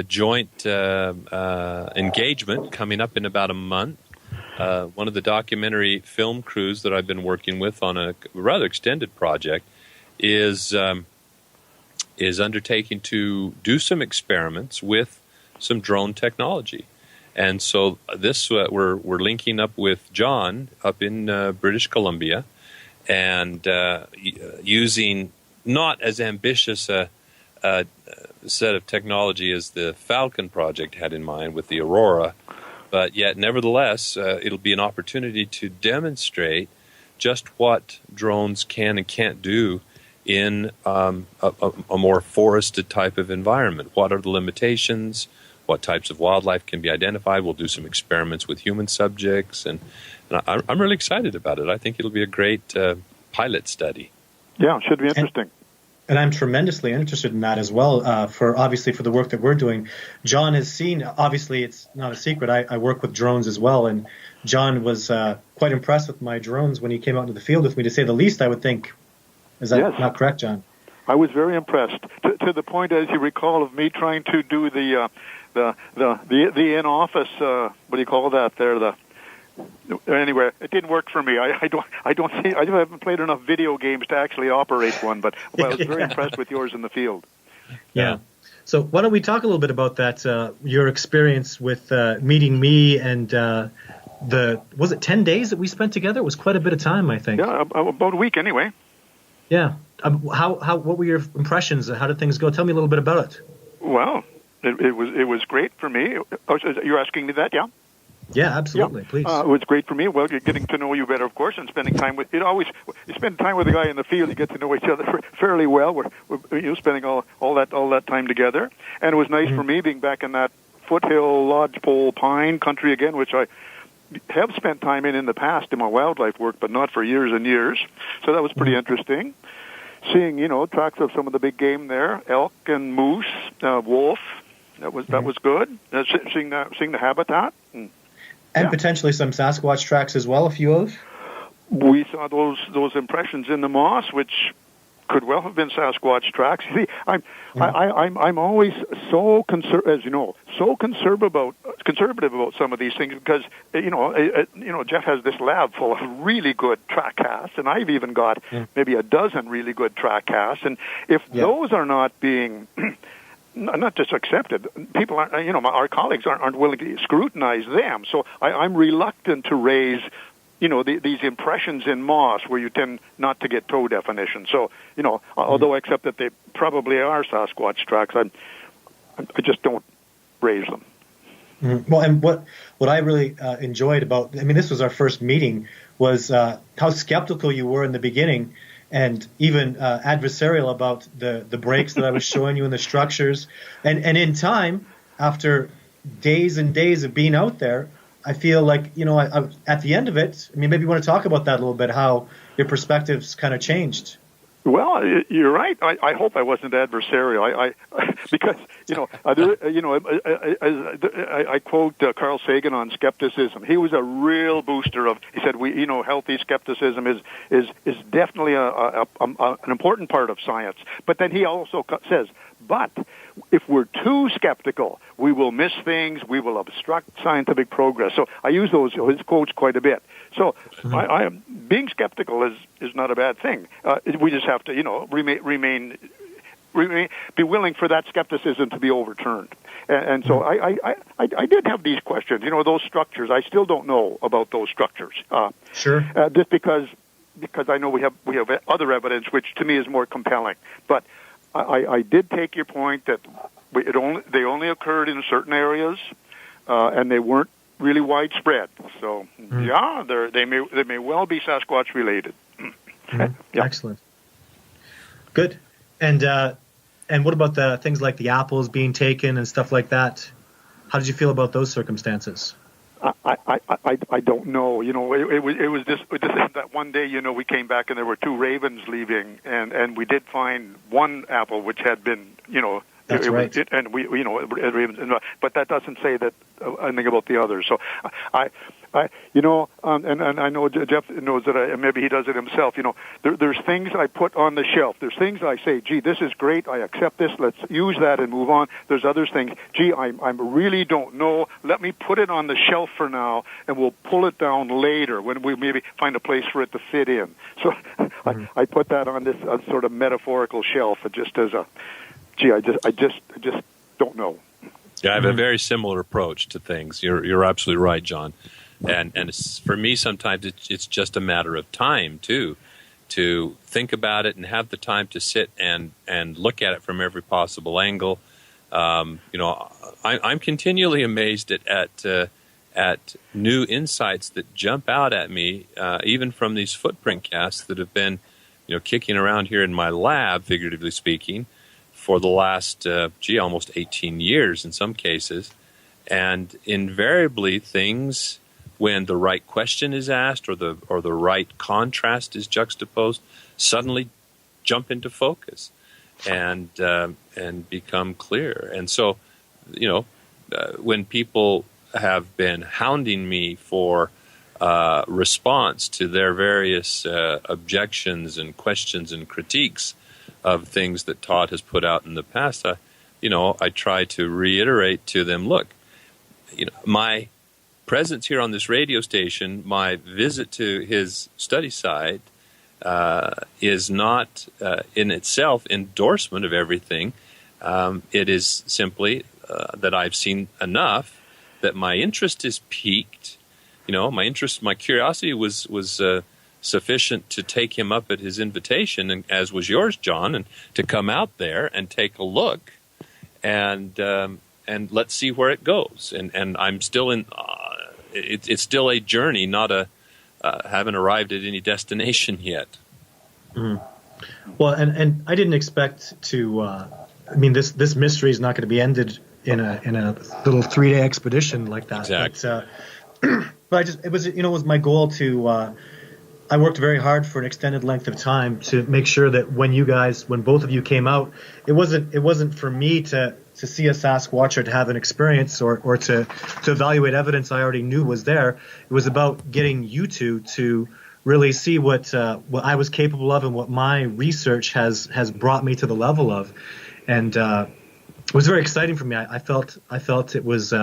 joint engagement coming up in about a month. One of the documentary film crews that I've been working with on a rather extended project is undertaking to do some experiments with some drone technology. And so this we're linking up with John up in British Columbia, and using not as ambitious a set of technology as the Falcon project had in mind with the Aurora, but yet nevertheless it'll be an opportunity to demonstrate just what drones can and can't do in a more forested type of environment. What are the limitations? What types of wildlife can be identified? We'll do some experiments with human subjects, and I'm really excited about it. I think it'll be a great pilot study. Yeah, should be interesting. And I'm tremendously interested in that as well, for the work that we're doing. John has seen, obviously it's not a secret, I work with drones as well, and John was quite impressed with my drones when he came out into the field with me, to say the least, I would think. Is that not correct, John? I was very impressed, to the point, as you recall, of me trying to do the in-office, what do you call that there, anyway, it didn't work for me. I haven't played enough video games to actually operate one, but I was very impressed with yours in the field. Yeah. So why don't we talk a little bit about that, your experience with meeting me, and was it 10 days that we spent together? It was quite a bit of time, I think. Yeah, about a week anyway. Yeah. What were your impressions? How did things go? Tell me a little bit about it. Well, it was great for me. Oh, you're asking me that, yeah? Yeah, absolutely. Yeah. Please. It was great for me. Well, you're getting to know you better, of course, and spending time with you spend time with a guy in the field, you get to know each other fairly well. We're spending all that time together, and it was nice for me being back in that foothill lodgepole pine country again, which I have spent time in the past in my wildlife work, but not for years and years. So that was pretty interesting. Seeing tracks of some of the big game there, elk and moose, wolf. That was good. Seeing the habitat. And potentially some Sasquatch tracks as well, a few of? We saw those impressions in the moss, which could well have been Sasquatch tracks. See, I'm always so conservative about some of these things, because Jeff has this lab full of really good track casts, and I've even got maybe a dozen really good track casts, and if those are not being not just accepted, people aren't, our colleagues aren't willing to scrutinize them. So I'm reluctant to raise, these impressions in moss where you tend not to get toe definition. So, although I accept that they probably are Sasquatch tracks, I just don't raise them. Well, and what I really enjoyed about, this was our first meeting, was how skeptical you were in the beginning, and even adversarial about the breaks that I was showing you in the structures. And in time, after days and days of being out there, I feel like, I, at the end of it, maybe you want to talk about that a little bit, how your perspectives kind of changed. Well, you're right. I hope I wasn't adversarial. Because I quote Carl Sagan on skepticism. He was a real booster of. He said, healthy skepticism is definitely an important part of science. But then he also says, but if we're too skeptical, we will miss things. We will obstruct scientific progress. So I use his quotes quite a bit. So I am being skeptical is not a bad thing. We just have to remain be willing for that skepticism to be overturned. And so I did have these questions. Those structures. I still don't know about those structures. Sure. Just because I know we have other evidence, which to me is more compelling. But I did take your point that they only occurred in certain areas, and they weren't really widespread. So they may well be Sasquatch related. Excellent. Good. And what about the things like the apples being taken and stuff like that? How did you feel about those circumstances? I don't know. It was this that one day. We came back and there were two ravens leaving, and we did find one apple which had been That's right. And but that doesn't say that anything about the others. So, and I know Jeff knows that. Maybe he does it himself. There's things I put on the shelf. There's things I say, gee, this is great. I accept this. Let's use that and move on. There's other things. Gee, I really don't know. Let me put it on the shelf for now, and we'll pull it down later when we maybe find a place for it to fit in. So, I put that on this sort of metaphorical shelf, just as a. Gee, I just don't know. Yeah, I have a very similar approach to things. You're absolutely right, John. And for me, sometimes it's just a matter of time too, to think about it and have the time to sit and look at it from every possible angle. I'm continually amazed at new insights that jump out at me, even from these footprint casts that have been, kicking around here in my lab, figuratively speaking, for the last, almost 18 years in some cases. And invariably things, when the right question is asked or the right contrast is juxtaposed, suddenly jump into focus and become clear. And so, when people have been hounding me for response to their various objections and questions and critiques of things that Todd has put out in the past, I try to reiterate to them, look, my presence here on this radio station, my visit to his study site, is not in itself endorsement of everything. It is simply that I've seen enough that my interest is piqued. My curiosity was sufficient to take him up at his invitation, and as was yours, John, and to come out there and take a look, and let's see where it goes. And I'm still in. It's still a journey, not haven't arrived at any destination yet. Mm-hmm. Well, and I didn't expect to. This mystery is not going to be ended in a little 3-day expedition like that. Exactly. But it was my goal to. I worked very hard for an extended length of time to make sure that when both of you came out, it wasn't for me to see a Sasquatch or to have an experience or to evaluate evidence I already knew was there. It was about getting you two to really see what I was capable of and what my research has brought me to the level of, and it was very exciting for me. I felt it was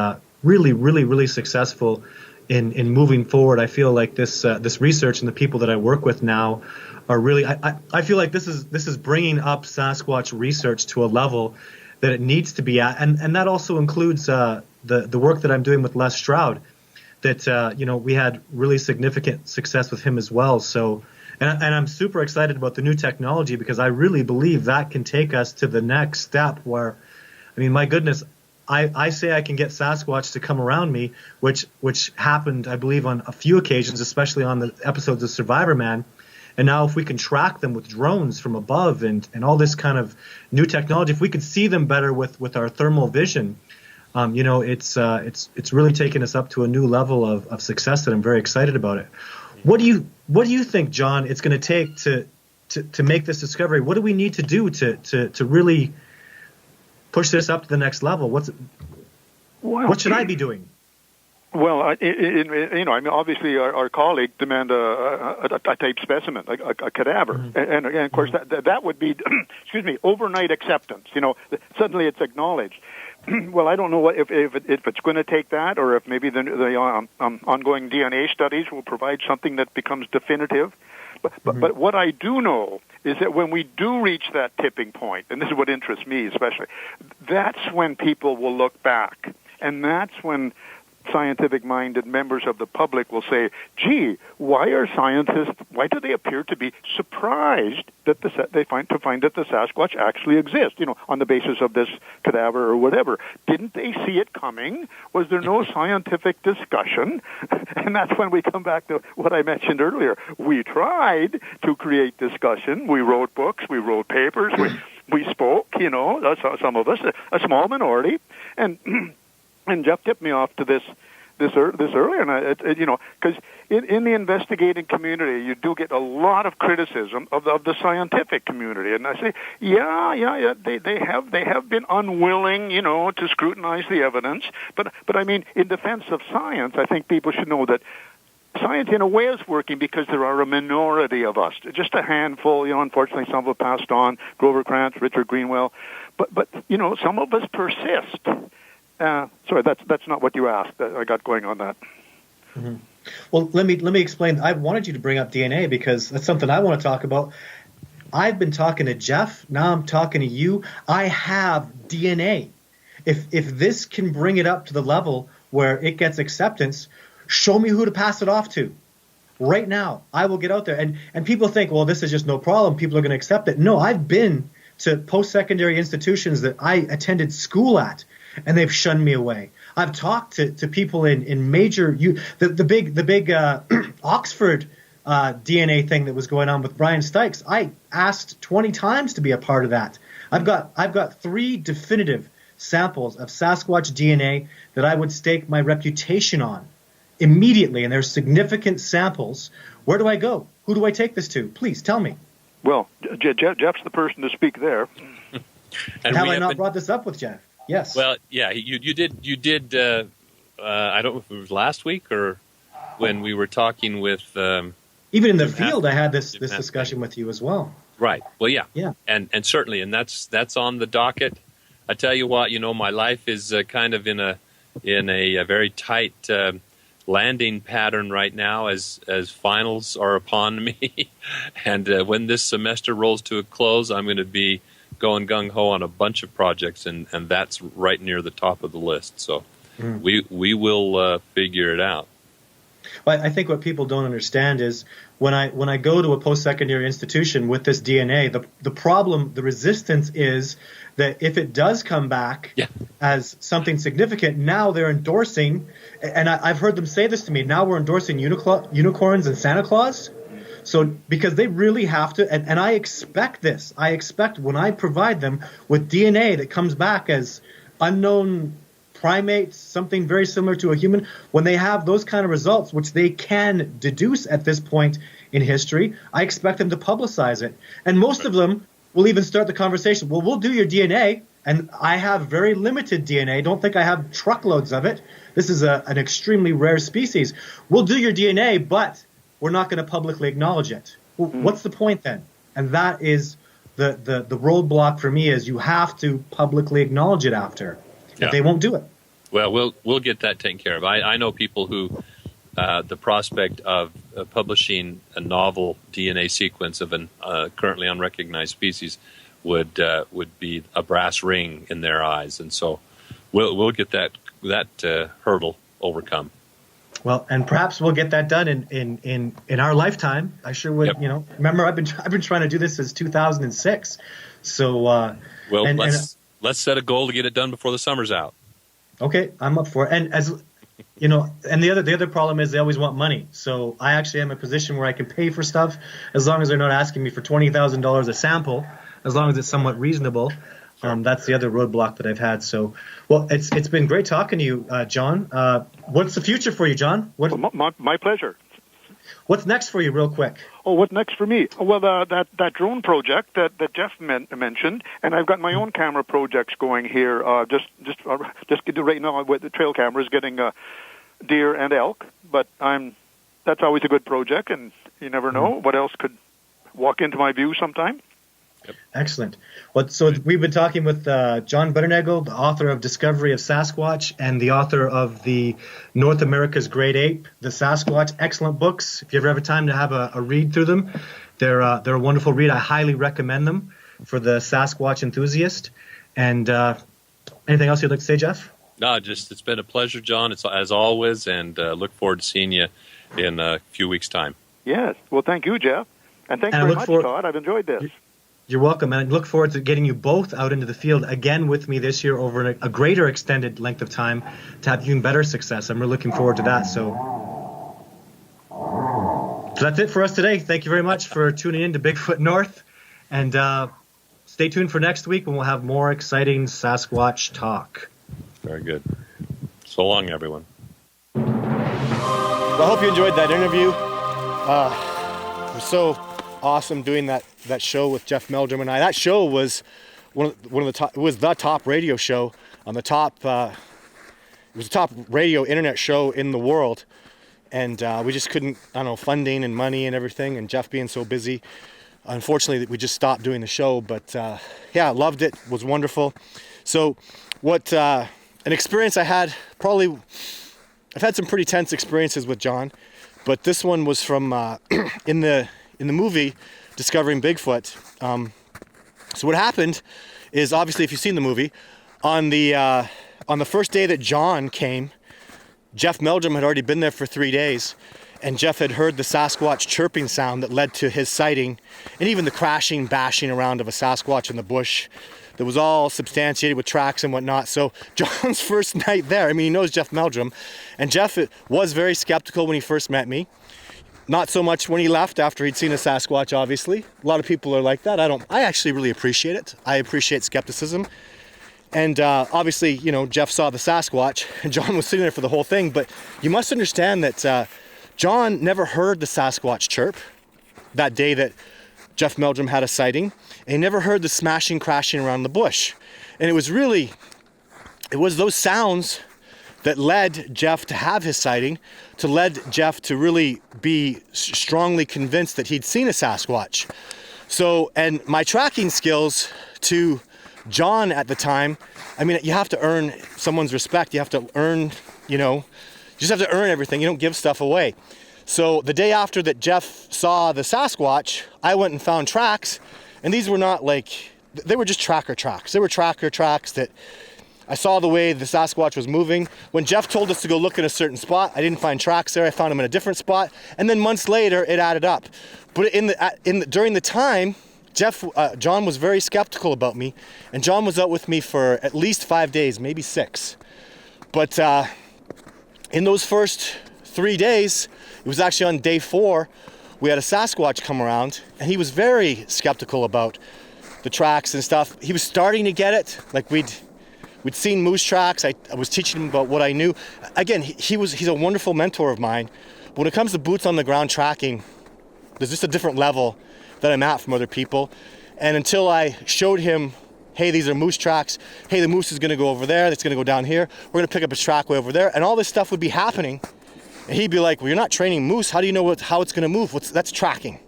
really, really, really successful in moving forward. I feel like this research and the people that I work with now are really. I feel like this is bringing up Sasquatch research to a level that it needs to be at, and that also includes the work that I'm doing with Les Stroud. That we had really significant success with him as well. So, and I'm super excited about the new technology because I really believe that can take us to the next step. Where, my goodness. I say I can get Sasquatch to come around me, which happened, I believe, on a few occasions, especially on the episodes of Survivor Man. And now if we can track them with drones from above and all this kind of new technology, if we could see them better with our thermal vision, it's really taken us up to a new level of success that I'm very excited about it. What do you think, John, it's going to take to make this discovery? What do we need to do to really push this up to the next level? What should I be doing? Well, obviously our colleague demand a type specimen, a cadaver, mm-hmm. and of course that would be, overnight acceptance. Suddenly it's acknowledged. Well, I don't know if it's going to take that, or if maybe the ongoing DNA studies will provide something that becomes definitive. But what I do know is that when we do reach that tipping point, and this is what interests me especially, that's when people will look back, and that's when scientific-minded members of the public will say, gee, why do they appear to be surprised that they find that the Sasquatch actually exists, on the basis of this cadaver or whatever? Didn't they see it coming? Was there no scientific discussion? And that's when we come back to what I mentioned earlier. We tried to create discussion. We wrote books. We wrote papers. We spoke, some of us, a small minority. And Jeff tipped me off to this earlier, and because in the investigating community, you do get a lot of criticism of the scientific community, and I say, they have been unwilling, to scrutinize the evidence, but in defense of science, I think people should know that science, in a way, is working because there are a minority of us, just a handful. Unfortunately, some have passed on: Grover Krantz, Richard Greenwell, but some of us persist. Sorry, that's not what you asked. I got going on that. Mm-hmm. Well, let me explain. I wanted you to bring up DNA because that's something I want to talk about. I've been talking to Jeff. Now I'm talking to you. I have DNA. If this can bring it up to the level where it gets acceptance, show me who to pass it off to. Right now, I will get out there. And people think, well, this is just no problem. People are going to accept it. No, I've been to post-secondary institutions that I attended school at, and they've shunned me away. I've talked to people in major the big Oxford DNA thing that was going on with Brian Stykes. I asked 20 times to be a part of that. I've got 3 definitive samples of Sasquatch DNA that I would stake my reputation on immediately, and they're significant samples. Where do I go? Who do I take this to? Please tell me. Well, Jeff's the person to speak there. And have I not brought this up with Jeff? Yes. Well, yeah, you did. I don't know if it was last week or when we were talking with. Even in the field, I had this discussion with you as well. Right. Well, yeah. Yeah. And certainly, and that's on the docket. I tell you what, my life is kind of in a very tight landing pattern right now as finals are upon me, and when this semester rolls to a close, I'm going to be going gung-ho on a bunch of projects, and that's right near the top of the list. So we will figure it out. Well, I think what people don't understand is when I go to a post-secondary institution with this DNA, the problem, the resistance is that if it does come back as something significant, now they're endorsing, and I've heard them say this to me, now we're endorsing unicorns and Santa Claus. So because they really have to, and I expect this. I expect when I provide them with DNA that comes back as unknown primates, something very similar to a human, when they have those kind of results, which they can deduce at this point in history, I expect them to publicize it. And most of them will even start the conversation. Well, we'll do your DNA, and I have very limited DNA. Don't think I have truckloads of it. This is an extremely rare species. We'll do your DNA, but we're not going to publicly acknowledge it. Well, what's the point then? And that is the roadblock for me, is you have to publicly acknowledge it after. Yeah. They won't do it. Well, we'll get that taken care of. I know people who the prospect of publishing a novel DNA sequence of an currently unrecognized species would be a brass ring in their eyes, and so we'll get that hurdle overcome. Well, and perhaps we'll get that done in our lifetime. I sure would. Yep. Remember, I've been trying to do this since 2006. So let's set a goal to get it done before the summer's out. Okay, I'm up for it. And as you know, and the other problem is they always want money. So I actually am in a position where I can pay for stuff as long as they're not asking me for $20,000 a sample, as long as it's somewhat reasonable. That's the other roadblock that I've had. So, well, it's been great talking to you, John. What's the future for you, John? My pleasure. What's next for you, real quick? Oh, what's next for me? Well, that drone project that Jeff mentioned, and I've got my own camera projects going here. Just right now with the trail cameras, getting deer and elk. But that's always a good project, and you never know what else could walk into my view sometime. Yep. Excellent. Well, so we've been talking with John Bindernagel, the author of Discovery of Sasquatch and the author of the North America's Great Ape, the Sasquatch. Excellent books. If you ever have a time to have a read through them, they're a wonderful read. I highly recommend them for the Sasquatch enthusiast. And anything else you'd like to say, Jeff? No, it's been a pleasure, John. It's as always, and look forward to seeing you in a few weeks' time. Yes. Well, thank you, Jeff, and thanks very much, Todd. I've enjoyed this. You're welcome, and I look forward to getting you both out into the field again with me this year over a greater extended length of time to have even better success. I'm really looking forward to that. So that's it for us today. Thank you very much for tuning in to Bigfoot North, and stay tuned for next week when we'll have more exciting Sasquatch talk. Very good. So long, everyone. Well, I hope you enjoyed that interview. It was so awesome doing that show with Jeff Meldrum and I. That show was one of the top. It was the top radio show on the top. It was the top radio internet show in the world, and we just couldn't. I don't know, funding and money and everything, and Jeff being so busy. Unfortunately, we just stopped doing the show. But yeah, loved it. It was wonderful. So, what an experience I had. Probably, I've had some pretty tense experiences with John, but this one was from in the movie Discovering Bigfoot. So what happened is, obviously, if you've seen the movie, On the first day that John came, Jeff Meldrum had already been there for 3 days, and Jeff had heard the Sasquatch chirping sound that led to his sighting, and even the crashing, bashing around of a Sasquatch in the bush that was all substantiated with tracks and whatnot. So John's first night there, I mean, he knows Jeff Meldrum, and Jeff was very skeptical when he first met me. Not so much when he left after he'd seen a Sasquatch, obviously. A lot of people are like that. I actually really appreciate it. I appreciate skepticism. And obviously, you know, Jeff saw the Sasquatch, and John was sitting there for the whole thing. But you must understand that John never heard the Sasquatch chirp that day that Jeff Meldrum had a sighting. And he never heard the smashing, crashing around the bush. And it was those sounds that led Jeff to have his sighting, to led Jeff to really be strongly convinced that he'd seen a Sasquatch. So, and my tracking skills to John at the time, I mean, you have to earn someone's respect. You have to earn, you know, you just have to earn everything. You don't give stuff away. So the day after that Jeff saw the Sasquatch, I went and found tracks, and these were not like, they were just tracker tracks. They were tracker tracks that I saw the way the Sasquatch was moving. When Jeff told us to go look in a certain spot, I didn't find tracks there. I found them in a different spot, and then months later, it added up. But during the time, John was very skeptical about me, and John was out with me for at least 5 days, maybe 6. But in those first 3 days, it was actually on day 4, we had a Sasquatch come around, and he was very skeptical about the tracks and stuff. He was starting to get it. Like we'd seen moose tracks. I was teaching him about what I knew. Again, he's a wonderful mentor of mine. But when it comes to boots on the ground tracking, there's just a different level that I'm at from other people. And until I showed him, hey, these are moose tracks. Hey, the moose is going to go over there. It's going to go down here. We're going to pick up his track way over there. And all this stuff would be happening. And he'd be like, well, you're not training moose. How do you know how it's going to move? That's tracking.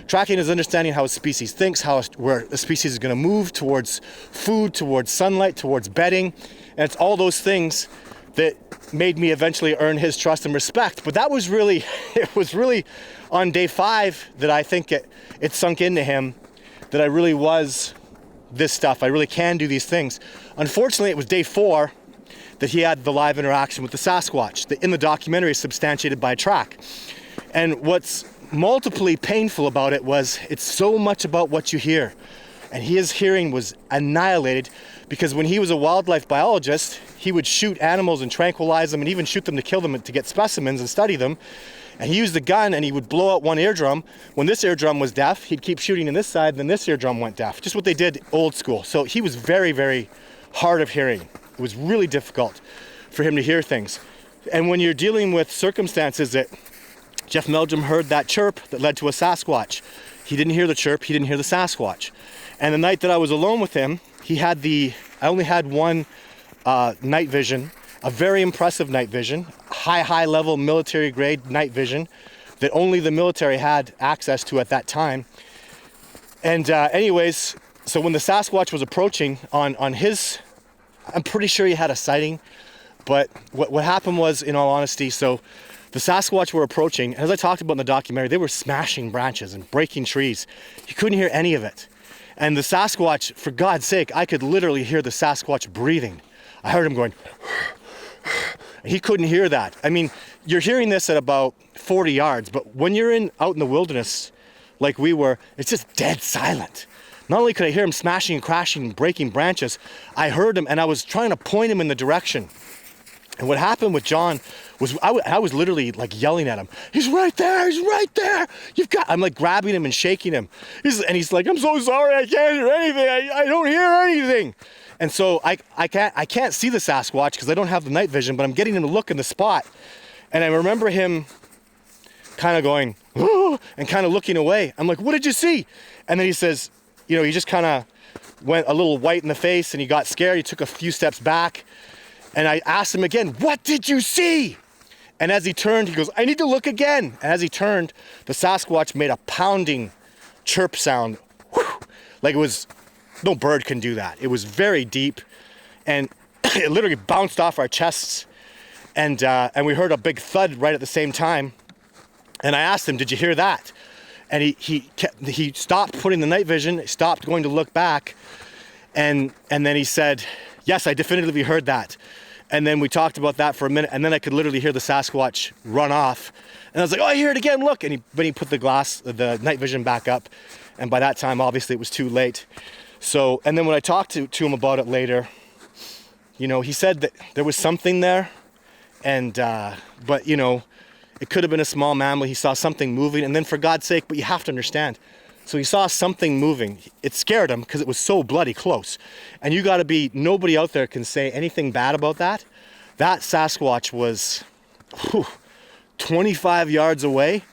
Tracking is understanding how a species thinks, where a species is going to move towards food, towards sunlight, towards bedding. And it's all those things that made me eventually earn his trust and respect. But that was really, it was really on day 5 that I think it sunk into him that I really was this stuff. I really can do these things. Unfortunately, it was day 4 that he had the live interaction with the Sasquatch that in the documentary is substantiated by a track. And what's multiply painful about it was it's so much about what you hear. And his hearing was annihilated because when he was a wildlife biologist, he would shoot animals and tranquilize them and even shoot them to kill them to get specimens and study them. And he used the gun and he would blow out one eardrum. When this eardrum was deaf, he'd keep shooting in this side, then this eardrum went deaf. Just what they did old school. So he was very, very hard of hearing. It was really difficult for him to hear things. And when you're dealing with circumstances that Jeff Meldrum heard that chirp that led to a Sasquatch, he didn't hear the chirp, he didn't hear the Sasquatch. And the night that I was alone with him, I only had one night vision, a very impressive night vision, high level military grade night vision that only the military had access to at that time. And anyways, so when the Sasquatch was approaching on his, I'm pretty sure he had a sighting, but what happened was, in all honesty, so the Sasquatch were approaching, and as I talked about in the documentary, they were smashing branches and breaking trees. You couldn't hear any of it. And the Sasquatch, for God's sake, I could literally hear the Sasquatch breathing. I heard him going, he couldn't hear that. I mean, you're hearing this at about 40 yards, but when you're out in the wilderness like we were, it's just dead silent. Not only could I hear him smashing and crashing and breaking branches, I heard him and I was trying to point him in the direction. And what happened with John was I was literally like yelling at him. He's right there. He's right there. I'm like grabbing him and shaking him. He's like, I'm so sorry. I can't hear anything. I don't hear anything. And so I can't see the Sasquatch because I don't have the night vision, but I'm getting him to look in the spot. And I remember him kind of going, oh, and kind of looking away. I'm like, what did you see? And then he says, you know, he just kind of went a little white in the face and he got scared. He took a few steps back. And I asked him again, what did you see? And as he turned, he goes, I need to look again. And as he turned, the Sasquatch made a pounding chirp sound. Whew, like it was, no bird can do that. It was very deep. And it literally bounced off our chests. And we heard a big thud right at the same time. And I asked him, did you hear that? And he stopped putting the night vision, stopped going to look back. And then he said, Yes, I definitively heard that. And then we talked about that for a minute, and then I could literally hear the Sasquatch run off. And I was like, oh, I hear it again, look. And he put the night vision back up. And by that time, obviously, it was too late. So, and then when I talked to him about it later, you know, he said that there was something there. And, but, you know, it could have been a small mammal. He saw something moving. And then for God's sake, but you have to understand. So he saw something moving. It scared him because it was so bloody close. And you got to be, nobody out there can say anything bad about that. That Sasquatch was 25 yards away.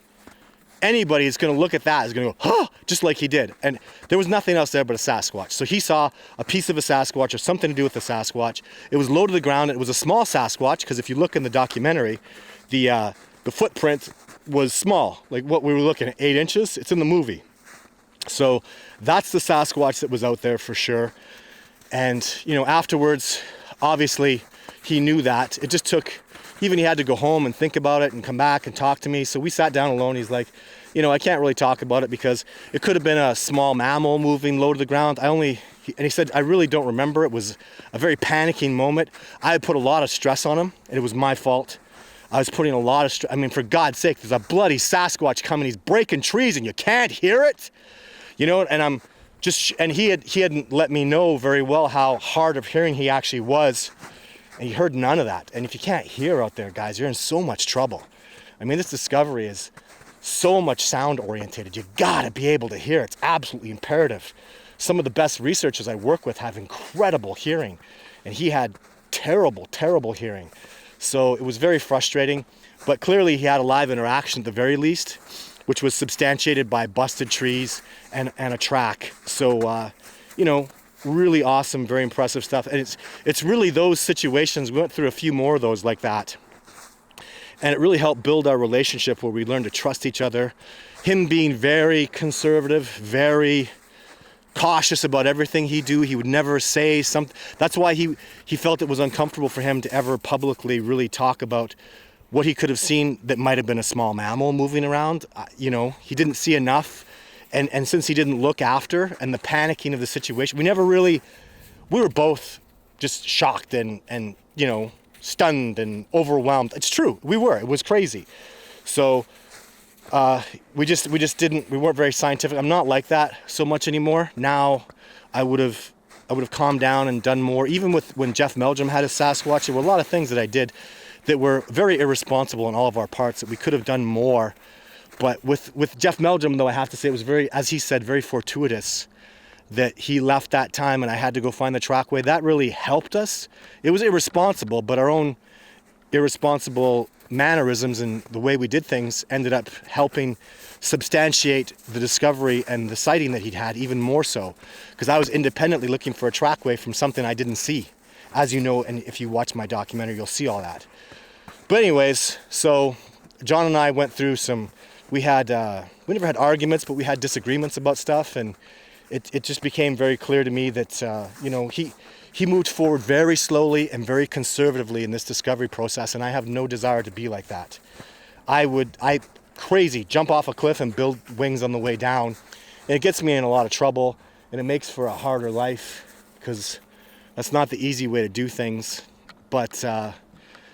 Anybody is going to look at that is going to go, huh, just like he did. And there was nothing else there but a Sasquatch. So he saw a piece of a Sasquatch or something to do with the Sasquatch. It was low to the ground. It was a small Sasquatch because if you look in the documentary, the footprint was small, like what we were looking at, 8 inches. It's in the movie. So that's the Sasquatch that was out there for sure. And, you know, afterwards, obviously, he knew that. It just took, even he had to go home and think about it and come back and talk to me. So we sat down alone. He's like, you know, I can't really talk about it because it could have been a small mammal moving low to the ground. And he said, I really don't remember. It was a very panicking moment. I had put a lot of stress on him, and it was my fault. I was putting a lot of stress. I mean, for God's sake, there's a bloody Sasquatch coming. He's breaking trees and you can't hear it. You know, and I'm just, and he hadn't let me know very well how hard of hearing he actually was. And he heard none of that. And if you can't hear out there, guys, you're in so much trouble. I mean, this discovery is so much sound orientated. You gotta be able to hear. It's absolutely imperative. Some of the best researchers I work with have incredible hearing. And he had terrible, terrible hearing. So it was very frustrating. But clearly he had a live interaction at the very least, which was substantiated by busted trees and a track. So, you know, really awesome, very impressive stuff. And it's really those situations, we went through a few more of those like that. And it really helped build our relationship where we learned to trust each other. Him being very conservative, very cautious about everything he do. He would never say something. That's why he felt it was uncomfortable for him to ever publicly really talk about what he could have seen that might have been a small mammal moving around. You know, he didn't see enough. And since he didn't look after and the panicking of the situation, we were both just shocked and you know, stunned and overwhelmed. It's true. We were. It was crazy. So we weren't very scientific. I'm not like that so much anymore. Now I would have calmed down and done more. Even when Jeff Meldrum had his Sasquatch, there were a lot of things that I did that were very irresponsible in all of our parts that we could have done more. But with Jeff Meldrum, though, I have to say it was very, as he said, very fortuitous that he left that time and I had to go find the trackway. That really helped us. It was irresponsible, but our own irresponsible mannerisms and the way we did things ended up helping substantiate the discovery and the sighting that he'd had even more so. Because I was independently looking for a trackway from something I didn't see. As you know, and if you watch my documentary, you'll see all that. But anyways, so John and I went through we never had arguments, but we had disagreements about stuff, and it just became very clear to me that, you know, he moved forward very slowly and very conservatively in this discovery process, and I have no desire to be like that. Crazy, jump off a cliff and build wings on the way down, and it gets me in a lot of trouble, and it makes for a harder life, because that's not the easy way to do things, but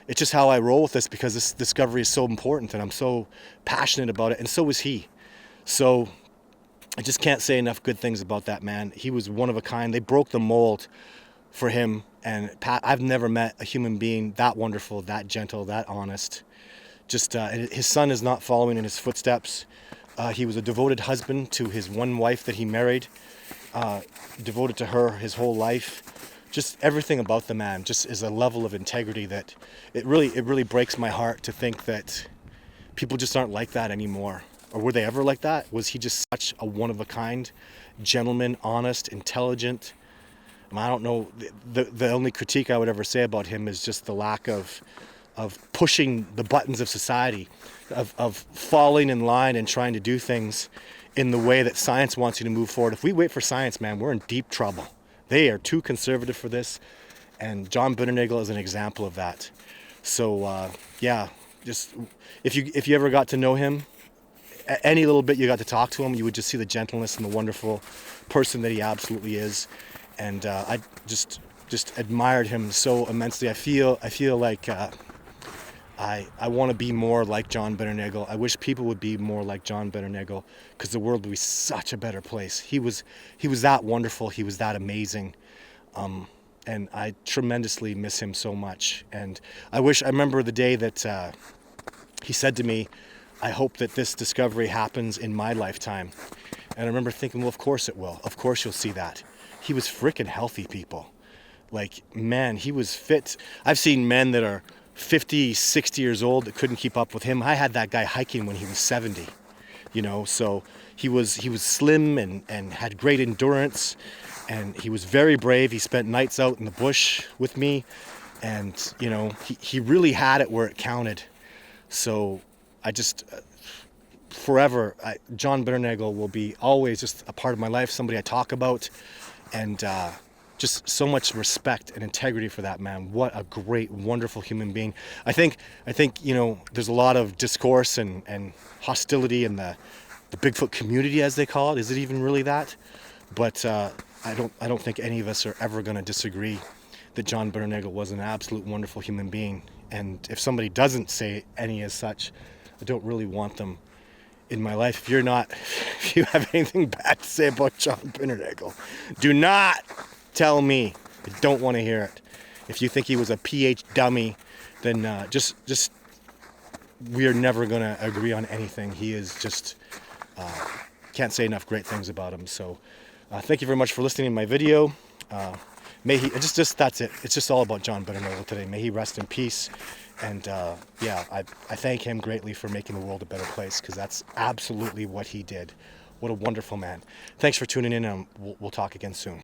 it's just how I roll with this because this discovery is so important and I'm so passionate about it, and so was he. So I just can't say enough good things about that man. He was one of a kind. They broke the mold for him, and I've never met a human being that wonderful, that gentle, that honest. Just his son is not following in his footsteps. He was a devoted husband to his one wife that he married, devoted to her his whole life. Just everything about the man just is a level of integrity that it really breaks my heart to think that people just aren't like that anymore. Or were they ever like that? Was he just such a one-of-a-kind gentleman, honest, intelligent? I don't know. The only critique I would ever say about him is just the lack of pushing the buttons of society, of falling in line and trying to do things in the way that science wants you to move forward. If we wait for science, man, we're in deep trouble. They are too conservative for this, and John Bindernagel is an example of that. So yeah, just if you ever got to know him, any little bit you got to talk to him, you would just see the gentleness and the wonderful person that he absolutely is. And just admired him so immensely. I feel like I want to be more like John Bindernagel. I wish people would be more like John Bindernagel, because the world would be such a better place. He was that wonderful. He was that amazing. And I tremendously miss him so much. And I remember the day that he said to me, "I hope that this discovery happens in my lifetime." And I remember thinking, well, of course it will. Of course you'll see that. He was freaking healthy, people. Like, man, he was fit. I've seen men that are 50, 60 years old that couldn't keep up with him. I had that guy hiking when he was 70, so he was slim and had great endurance, and he was very brave. He spent nights out in the bush with me, and, he really had it where it counted. So I just, forever, John Bindernagel will be always just a part of my life, somebody I talk about, and just so much respect and integrity for that man. What a great, wonderful human being. I think there's a lot of discourse and hostility in the Bigfoot community, as they call it. Is it even really that? But I don't think any of us are ever going to disagree that John Bindernagel was an absolute wonderful human being. And if somebody doesn't say any as such, I don't really want them in my life. If you have anything bad to say about John Bindernagel, do not tell me. I don't want to hear it. If you think he was a PhD dummy, then just we are never going to agree on anything. He is just, can't say enough great things about him. So thank you very much for listening to my video. May he, that's it. It's just all about John Bindernagel today. May he rest in peace. And I thank him greatly for making the world a better place, because that's absolutely what he did. What a wonderful man. Thanks for tuning in, and we'll talk again soon.